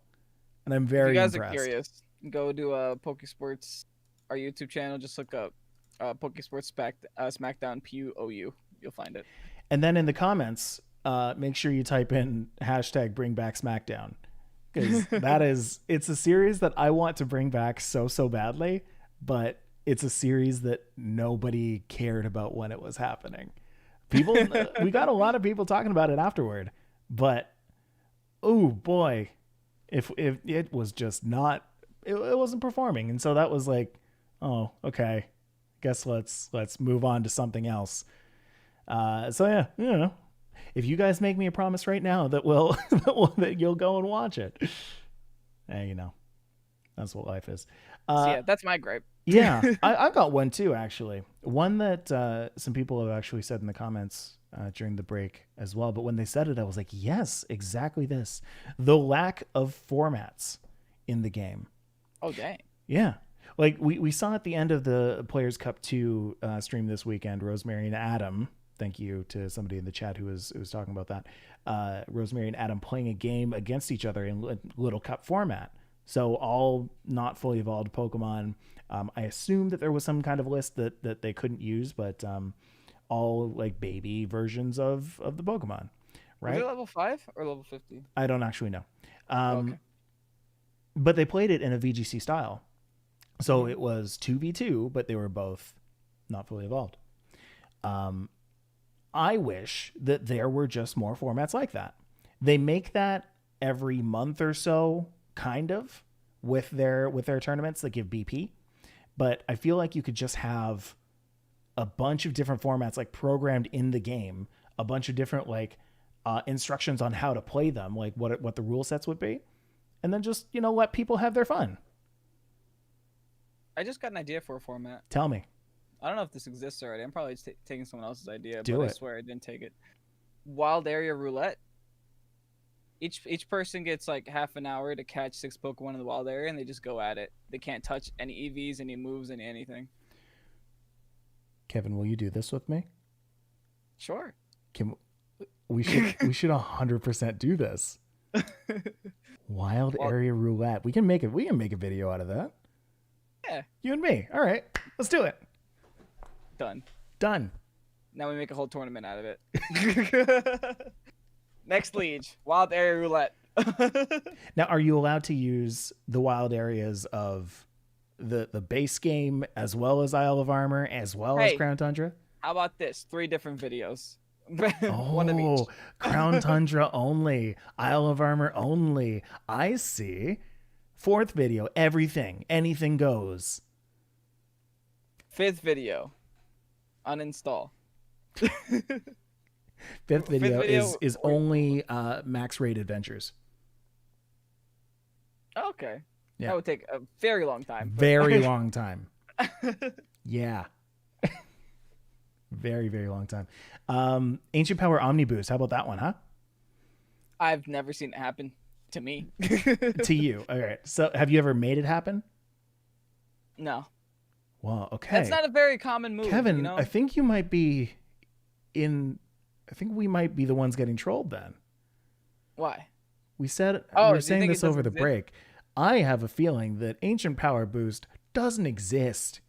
and I'm very impressed. If you guys are curious, go to Pokésports, our YouTube channel. Just look up Pokésports Smackdown PUOU. You'll find it. And then in the comments, make sure you type in hashtag Bring Back Smackdown, because it's a series that I want to bring back so badly, but it's a series that nobody cared about when it was happening. People, we got a lot of people talking about it afterward, but oh boy, if it was just not, it wasn't performing, and so that was like, oh, okay, guess let's move on to something else. So yeah, you know, if you guys make me a promise right now that that you'll go and watch it, you know, that's what life is. So yeah, that's my gripe. Yeah, I've got one too, actually. One that some people have actually said in the comments during the break as well. But when they said it, I was like, yes, exactly this. The lack of formats in the game. Oh, dang. Yeah. Like we saw at the end of the Players Cup 2 stream this weekend, Rosemary and Adam, thank you to somebody in the chat who was talking about that, Rosemary and Adam playing a game against each other in Little Cup format. So all not fully evolved Pokemon. I assume that there was some kind of list that they couldn't use, but all like baby versions of the Pokemon, right? Was it level 5 or level 50? I don't actually know. Okay. But they played it in a VGC style. So it was 2v2, but they were both not fully evolved. I wish that there were just more formats like that. They make that every month or so, kind of, with their tournaments that give BP, but I feel like you could just have a bunch of different formats like programmed in the game, a bunch of different like instructions on how to play them, like what the rule sets would be, and then just let people have their fun. I just got an idea for a format. Tell me. I don't know if this exists already. I'm probably just taking someone else's idea, Do but it. I swear I didn't take it. Wild area roulette. Each person gets like half an hour to catch 6 Pokemon in the wild area, and they just go at it. They can't touch any EVs, any moves, anything. Kevin, will you do this with me? Sure. We should 100% do this. Wild area roulette. We can make a video out of that. Yeah. You and me. All right. Let's do it. Done. Now we make a whole tournament out of it. Next Liege, wild area roulette. Now, are you allowed to use the wild areas of the base game as well as Isle of Armor as well as Crown Tundra? How about this? 3 different videos. One of each. Crown Tundra only, Isle of Armor only. I see. 4th video, everything, anything goes. 5th video, uninstall. 5th video is only max rate adventures. Okay. Yeah. That would take a very long time. Very long time. Yeah. Very, very long time. Ancient Power Omni Boost. How about that one, huh? I've never seen it happen to me. To you. All right. So have you ever made it happen? No. Well, okay. That's not a very common move. Kevin, I think we might be the ones getting trolled then. Why? We were saying this over the break. I have a feeling that Ancient Power Boost doesn't exist.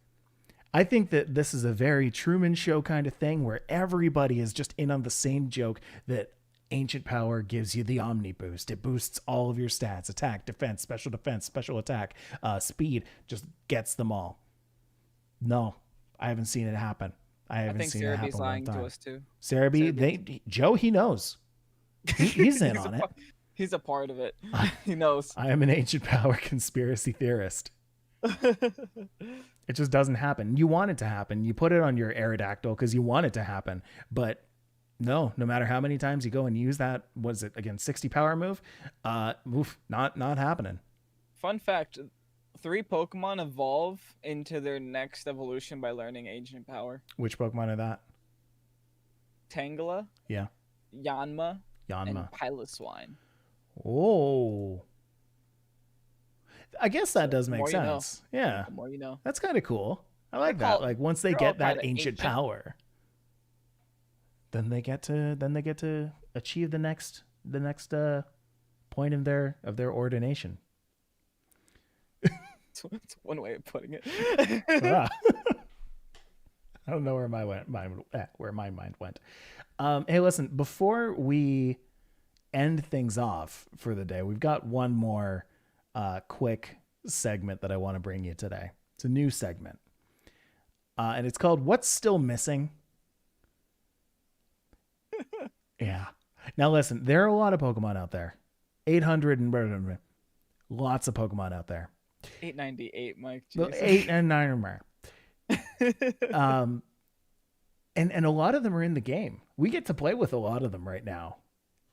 I think that this is a very Truman Show kind of thing where everybody is just in on the same joke that Ancient Power gives you the Omni Boost. It boosts all of your stats, attack, defense, special attack, speed, just gets them all. No, I haven't seen it happen. I haven't seen it happen lying one time. to us too. Cerebi, Joe, he knows. He's in on it. He's a part of it. He knows. I am an Ancient Power conspiracy theorist. It just doesn't happen. You want it to happen. You put it on your Aerodactyl because you want it to happen. But no matter how many times you go and use that, what is it, again, 60 power move? Not happening. Fun fact, 3 Pokemon evolve into their next evolution by learning Ancient Power. Which Pokemon are that? Tangela. Yeah. Yanma. And Piloswine. Oh. I guess that does make sense. Yeah. The more you know. That's kind of cool. I like that. Like once they get that ancient power, then they get to achieve the next point of their ordination. It's one way of putting it. I don't know where my mind went. Hey, listen, before we end things off for the day, we've got one more quick segment that I want to bring you today. It's a new segment. And it's called What's Still Missing? Yeah. Now listen, there are a lot of Pokemon out there. 800 and lots of Pokemon out there. 898, Mike. 8 and 9 and a lot of them are in the game. We get to play with a lot of them right now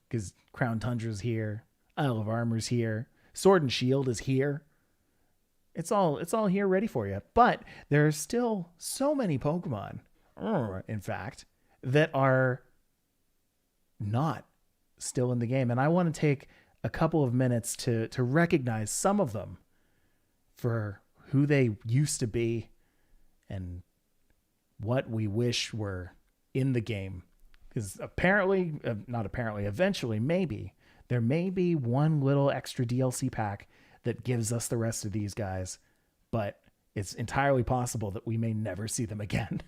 because Crown Tundra's here, Isle of Armor's here, Sword and Shield is here. It's all here ready for you. But there are still so many Pokemon, in fact, that are not still in the game. And I want to take a couple of minutes to recognize some of them for who they used to be and what we wish were in the game. Because eventually, maybe, there may be one little extra DLC pack that gives us the rest of these guys, but it's entirely possible that we may never see them again.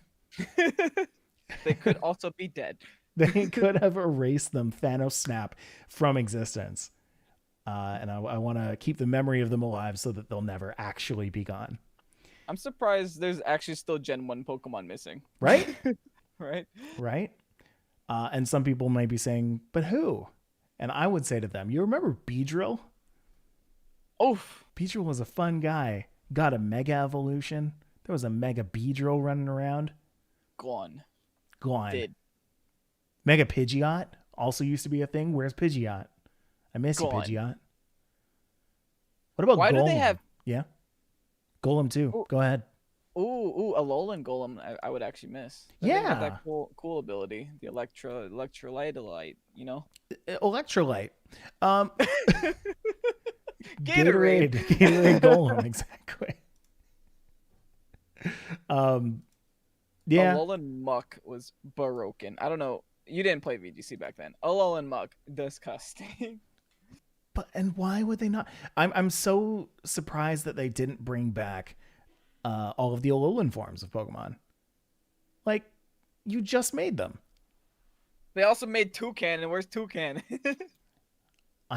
They could also be dead. They could have erased them, Thanos snap, from existence. And I want to keep the memory of them alive so that they'll never actually be gone. I'm surprised there's actually still Gen 1 Pokemon missing. Right? Right? And some people might be saying, but who? And I would say to them, you remember Beedrill? Oh, Beedrill was a fun guy. Got a Mega Evolution. There was a Mega Beedrill running around. Gone. Gone. Mega Pidgeot also used to be a thing. Where's Pidgeot? I miss you, Pidgeot. What about Why Golem? do they have... Yeah. Golem too. Ooh. Go ahead. Ooh, Alolan Golem I would actually miss. They have that cool ability, the electrolyte, you know? Electrolyte. Gatorade Golem, exactly. Yeah. Alolan Muck was broken. I don't know. You didn't play VGC back then. Alolan Muck, disgusting. And why would they not? I'm so surprised that they didn't bring back all of the Alolan forms of Pokemon. Like, you just made them. They also made Toucannon. Where's Toucannon?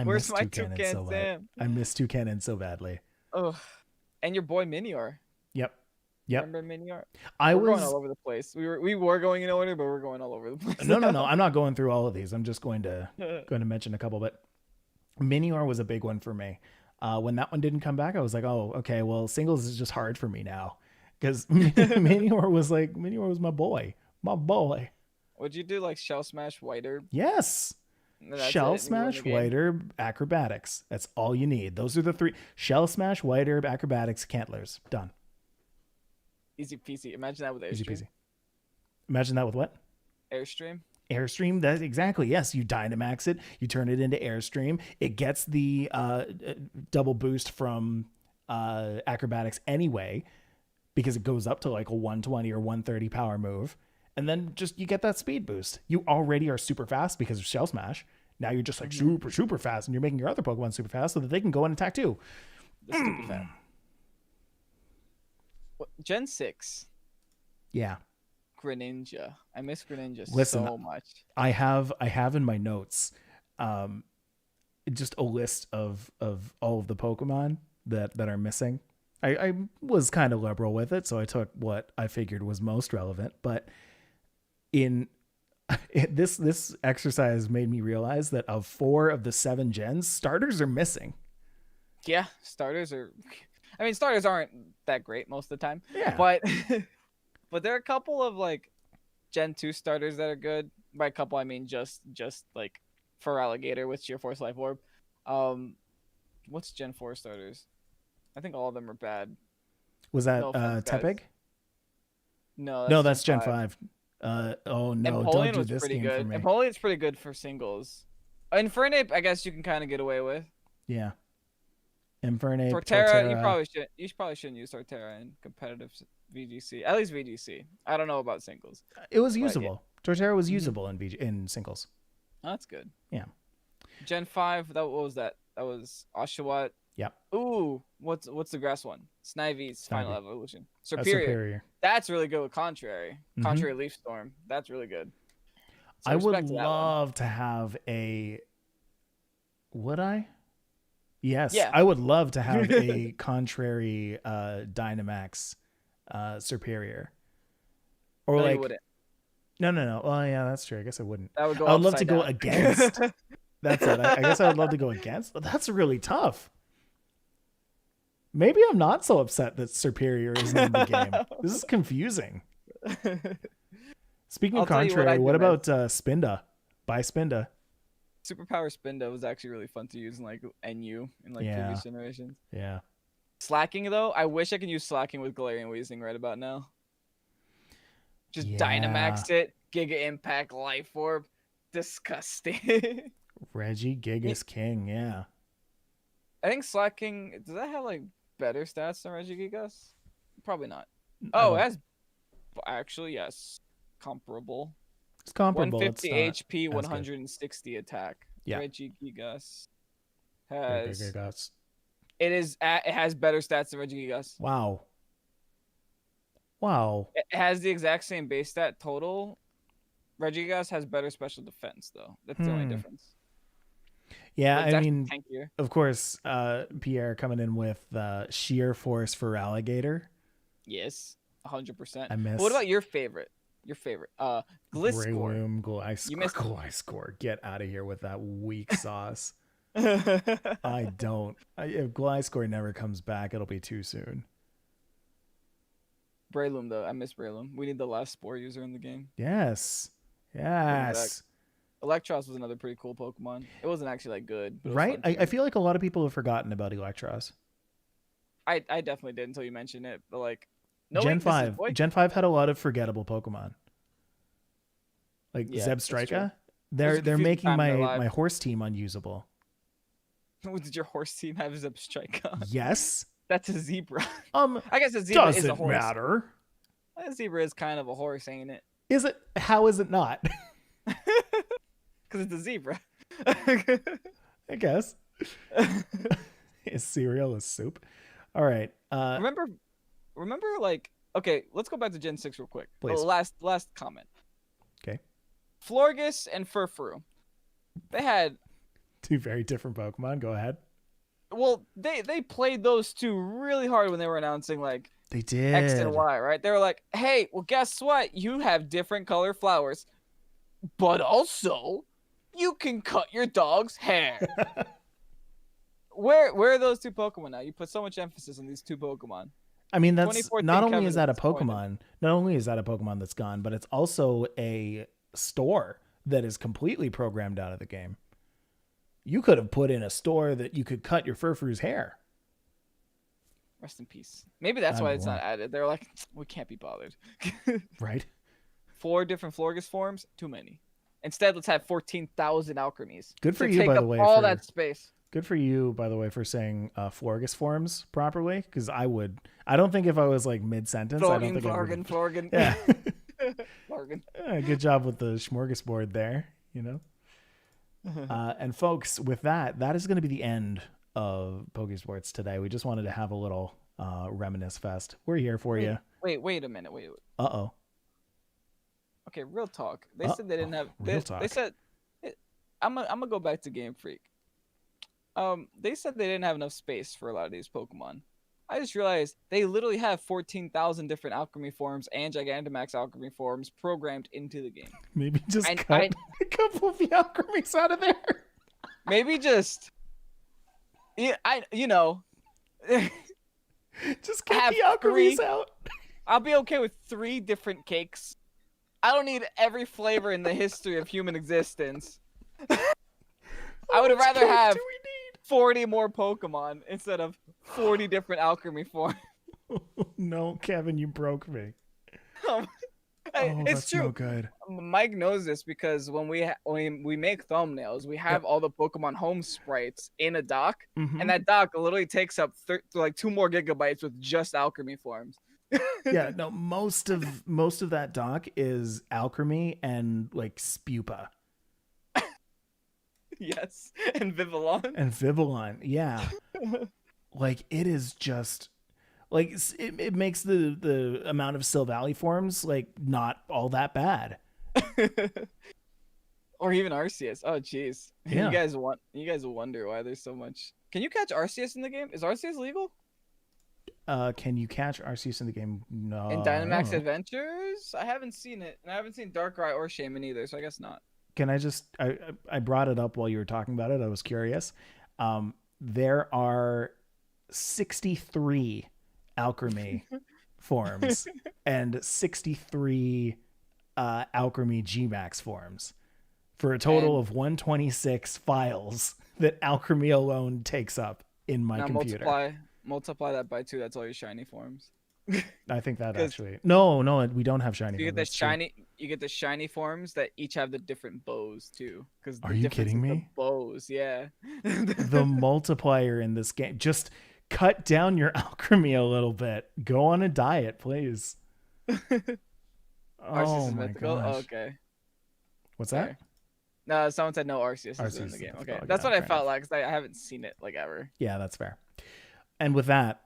Where's my Toucannon so Sam? I miss Toucannon so badly. Oh, and your boy Minior. Yep. Remember Minior? We're going all over the place. We were going in order, but we're going all over the place. No. I'm not going through all of these. I'm just going to mention a couple. But Minior was a big one for me. When that one didn't come back, I was like, oh, okay, well, singles is just hard for me now. Because Minior was my boy. My boy. Would you do like Shell Smash, White Herb? Yes. Shell Smash, White Herb, Acrobatics. That's all you need. Those are the three. Shell Smash, White Herb, Acrobatics, Cantlers. Done. Easy peasy. Imagine that with Airstream. Easy peasy. Imagine that with what? Airstream. Airstream, that's exactly, yes. You Dynamax it, you turn it into Airstream. It gets the double boost from Acrobatics anyway, because it goes up to like a 120 or 130 power move. And then just you get that speed boost. You already are super fast because of Shell Smash. Now you're just like super fast, and you're making your other Pokemon super fast so that they can go and attack too. Stupid fat. Gen 6. Yeah. Greninja. I miss Greninja so much. I have in my notes just a list of all of the Pokemon that are missing. I was kind of liberal with it, so I took what I figured was most relevant. But this exercise made me realize that of 4 of the 7 gens, starters are missing. Yeah, starters aren't that great most of the time. Yeah. But there are a couple of like Gen 2 starters that are good. By a couple, I mean just like Feraligatr with Sheer Force Life Orb. What's Gen 4 starters? I think all of them are bad. Was that Tepig? No, that's Gen 5. Oh no, don't do this game for me. Empoleon's pretty good for singles. Infernape, I guess you can kind of get away with. Yeah. Infernape, Torterra. You probably shouldn't use Torterra in competitive VGC. At least VGC. I don't know about singles. It was usable. Yeah. Torterra was usable in singles. Oh, that's good. Yeah. Gen 5. What was that? That was Oshawott. Yep. Ooh, what's the grass one? Snivy's final evolution. Superior. That's really good with Contrary. Contrary Leaf Storm. That's really good. So I would love to have a. Would I? Yes. Yeah. I would love to have a Contrary Dynamax Superior. Or no, like. You wouldn't. No. Oh yeah, that's true. I guess I wouldn't. That would go. I would love to go against. That's it. I guess I would love to go against, but that's really tough. Maybe I'm not so upset that Superior isn't in the game. This is confusing. Speaking of Contrary, what about Spinda? Buy Spinda. Superpower Spinda was actually really fun to use in like NU in like previous generations. Yeah. Slacking though, I wish I could use Slacking with Galarian Weezing right about now. Just Dynamax it, Giga Impact, Life Orb, disgusting. Regigigas King, yeah. I think Slacking, does that have like better stats than Regigigas? Probably not. Oh, it has actually, yes, comparable. It's comparable. 150 HP, 160 attack. Yeah. Regigigas has. It has better stats than Regigigas. Wow. It has the exact same base stat total. Regigigas has better special defense though. That's the only difference. Yeah, I mean, of course, Pierre coming in with Sheer Force for Alligator. Yes, 100%. I miss. But what about your favorite? Gliscor. Gliscor. Get out of here with that weak sauce. I don't. If Gliscor never comes back, it'll be too soon. Breloom though, I miss Breloom. We need the last Spore user in the game. Yes. Bring it back. Yes. Electros was another pretty cool Pokemon. It wasn't actually like good, but it was Right? fun I feel like a lot of people have forgotten about Electros. I definitely did until you mentioned it. But like, no Gen weaknesses, 5. boy. Gen 5 had a lot of forgettable Pokemon. Like Yeah, that's true. Zebstrika. There's a They're confusing making time in their my lives. horse team unusable. Did your horse team have Zebstrika? Yes. That's a zebra. I guess a zebra is a Doesn't horse. matter. A zebra is kind of a horse, ain't it? Is it? How is it not? Because it's a zebra. I guess. Is cereal a soup? All right. remember, like, okay, let's go back to Gen 6 real quick. Please. Last comment. Okay. Florges and Furfuru. They had, Two very different Pokemon. Go ahead. well, they played those two really hard when they were announcing, like, They did. X and Y, right? They were like, hey, well, guess what? You have different color flowers, but also you can cut your dog's hair. Where are those two Pokemon now? You put so much emphasis on these two Pokemon. I mean, that's 2014 not only Kevin is that a is disappointed. Pokemon, not only is that a Pokemon that's gone, but it's also a store that is completely programmed out of the game. You could have put in a store that you could cut your Furfuru's hair. Rest in peace. Maybe that's I why it's won't. not added. They're like, we can't be bothered. Right? 4 different Florges forms, too many. Instead, let's have 14,000 alchemies. Good for to you, take by the up way, all for- that space. Good for you, by the way, for saying Florges forms properly, because I don't think if I was like mid-sentence, I don't think I would. Florgen. Yeah. Florgen. Good job with the smorgasbord there, you know? And folks, with that is going to be the end of Pokésports today. We just wanted to have a little reminisce fest. We're here for you. Wait a minute. Wait. Uh-oh. Okay, real talk. They said they didn't have. Real talk. They said, I'm gonna go back to Game Freak. They said they didn't have enough space for a lot of these Pokemon. I just realized they literally have 14,000 different alchemy forms and Gigantamax alchemy forms programmed into the game. Maybe just cut a couple of the alchemies out of there. Maybe just, Just get have the alchemies out. I'll be okay with 3 different cakes. I don't need every flavor in the history of human existence. I would rather have 40 more Pokemon instead of 40 different alchemy forms. No, Kevin, you broke me. It's that's true. no good. Mike knows this because when we make thumbnails, we have all the Pokemon home sprites in a dock, and that dock literally takes up like 2 more gigabytes with just alchemy forms. Yeah, no, most of that dock is alchemy and like Spupa. Yes, and Vivillon. Yeah. Like it is just like it makes the amount of Silvally forms like not all that bad. Or even Arceus. Oh jeez. Yeah. You guys wonder why there's so much. Can you catch Arceus in the game? Is Arceus legal? Can you catch Arceus in the game? No. In Dynamax Adventures? I haven't seen it. And I haven't seen Darkrai or Shaman either, so I guess not. Can I just I brought it up while you were talking about it. I was curious. There are 63 alchemy forms and 63 alchemy Gmax forms for a total of 126 files that alchemy alone takes up in my computer. Multiply that by 2. That's all your shiny forms. I think that actually no, we don't have shiny. You get the shiny forms that each have the different bows too. Are you kidding me? The bows, yeah. The multiplier in this game. Just cut down your alchemy a little bit. Go on a diet, please. Arceus is mythical. Gosh. Oh, okay. What's that? Sorry. No, someone said no Arceus is in the game. Okay, that's what I felt like because I haven't seen it like ever. Yeah, that's fair. And with that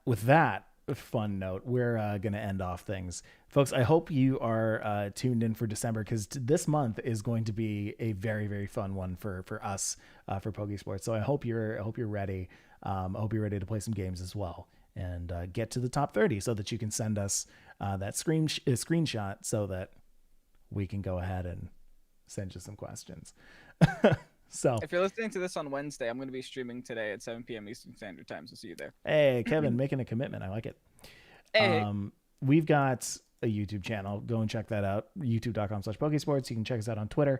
fun note, we're going to end off things. Folks, I hope you are tuned in for December because this month is going to be a very, very fun one for us for Pokésports. So I hope you're ready. I hope you're ready to play some games as well and get to the top 30 so that you can send us that screenshot so that we can go ahead and send you some questions. So, If you're listening to this on Wednesday, I'm going to be streaming today at 7 p.m. Eastern Standard Time, so see you there. hey, Kevin, making a commitment. I like it. Hey, We've got a YouTube channel. Go and check that out. YouTube.com/Pokésports. You can check us out on Twitter.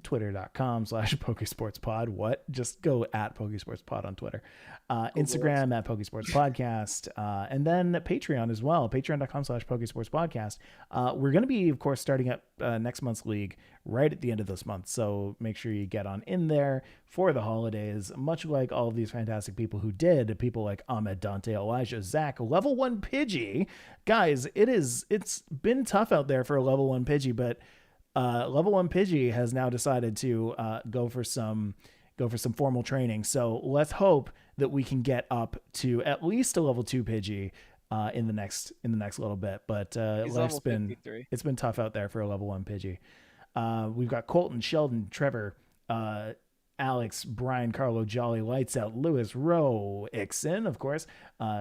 Twitter.com/Pokésportspod. What? Just go at Pokésportspod on Twitter. Instagram at Pokésports Podcast. And then Patreon as well. Patreon.com/Pokésportspodcast. We're going to be, of course, starting up next month's league right at the end of this month. So make sure you get on in there for the holidays, much like all of these fantastic people who did. People like Ahmed, Dante, Elijah, Zach, level 1 Pidgey. Guys, it's been tough out there for a level 1 Pidgey, but level 1 Pidgey has now decided to go for some formal training. So let's hope that we can get up to at least a level 2 Pidgey in the next little bit. But it's been tough out there for a level 1 Pidgey. We've got Colton, Sheldon, Trevor, Alex, Brian, Carlo, Jolly, Lights Out, Lewis, Rowe, Ixon, of course,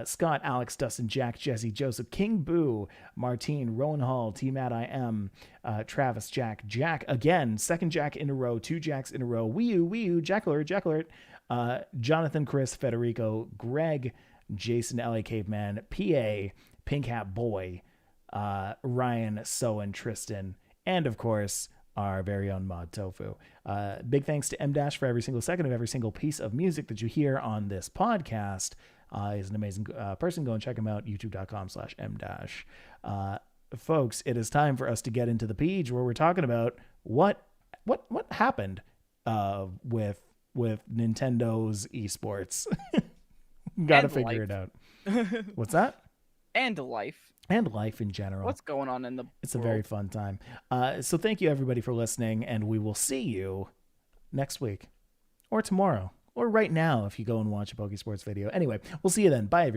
Scott, Alex, Dustin, Jack, Jesse, Joseph, King Boo, Martine, Rowan Hall, T Matt I M, Travis, Jack again, second Jack in a row, 2 Jacks in a row, Wii U, Jack Alert, Jonathan, Chris, Federico, Greg, Jason, LA Caveman, PA, Pink Hat Boy, Ryan, Soen, Tristan, and of course, our very own Mod Tofu. Big thanks to M Dash for every single second of every single piece of music that you hear on this podcast. He's an amazing person. Go and check him out, youtube.com/M Dash. Folks, it is time for us to get into the page where we're talking about what happened with Nintendo's esports. Gotta figure it out. What's that? And life. And life in general. What's going on in the It's world? A very fun time. So thank you, everybody, for listening, and we will see you next week or tomorrow or right now if you go and watch a Pokésports video. Anyway, we'll see you then. Bye, everybody.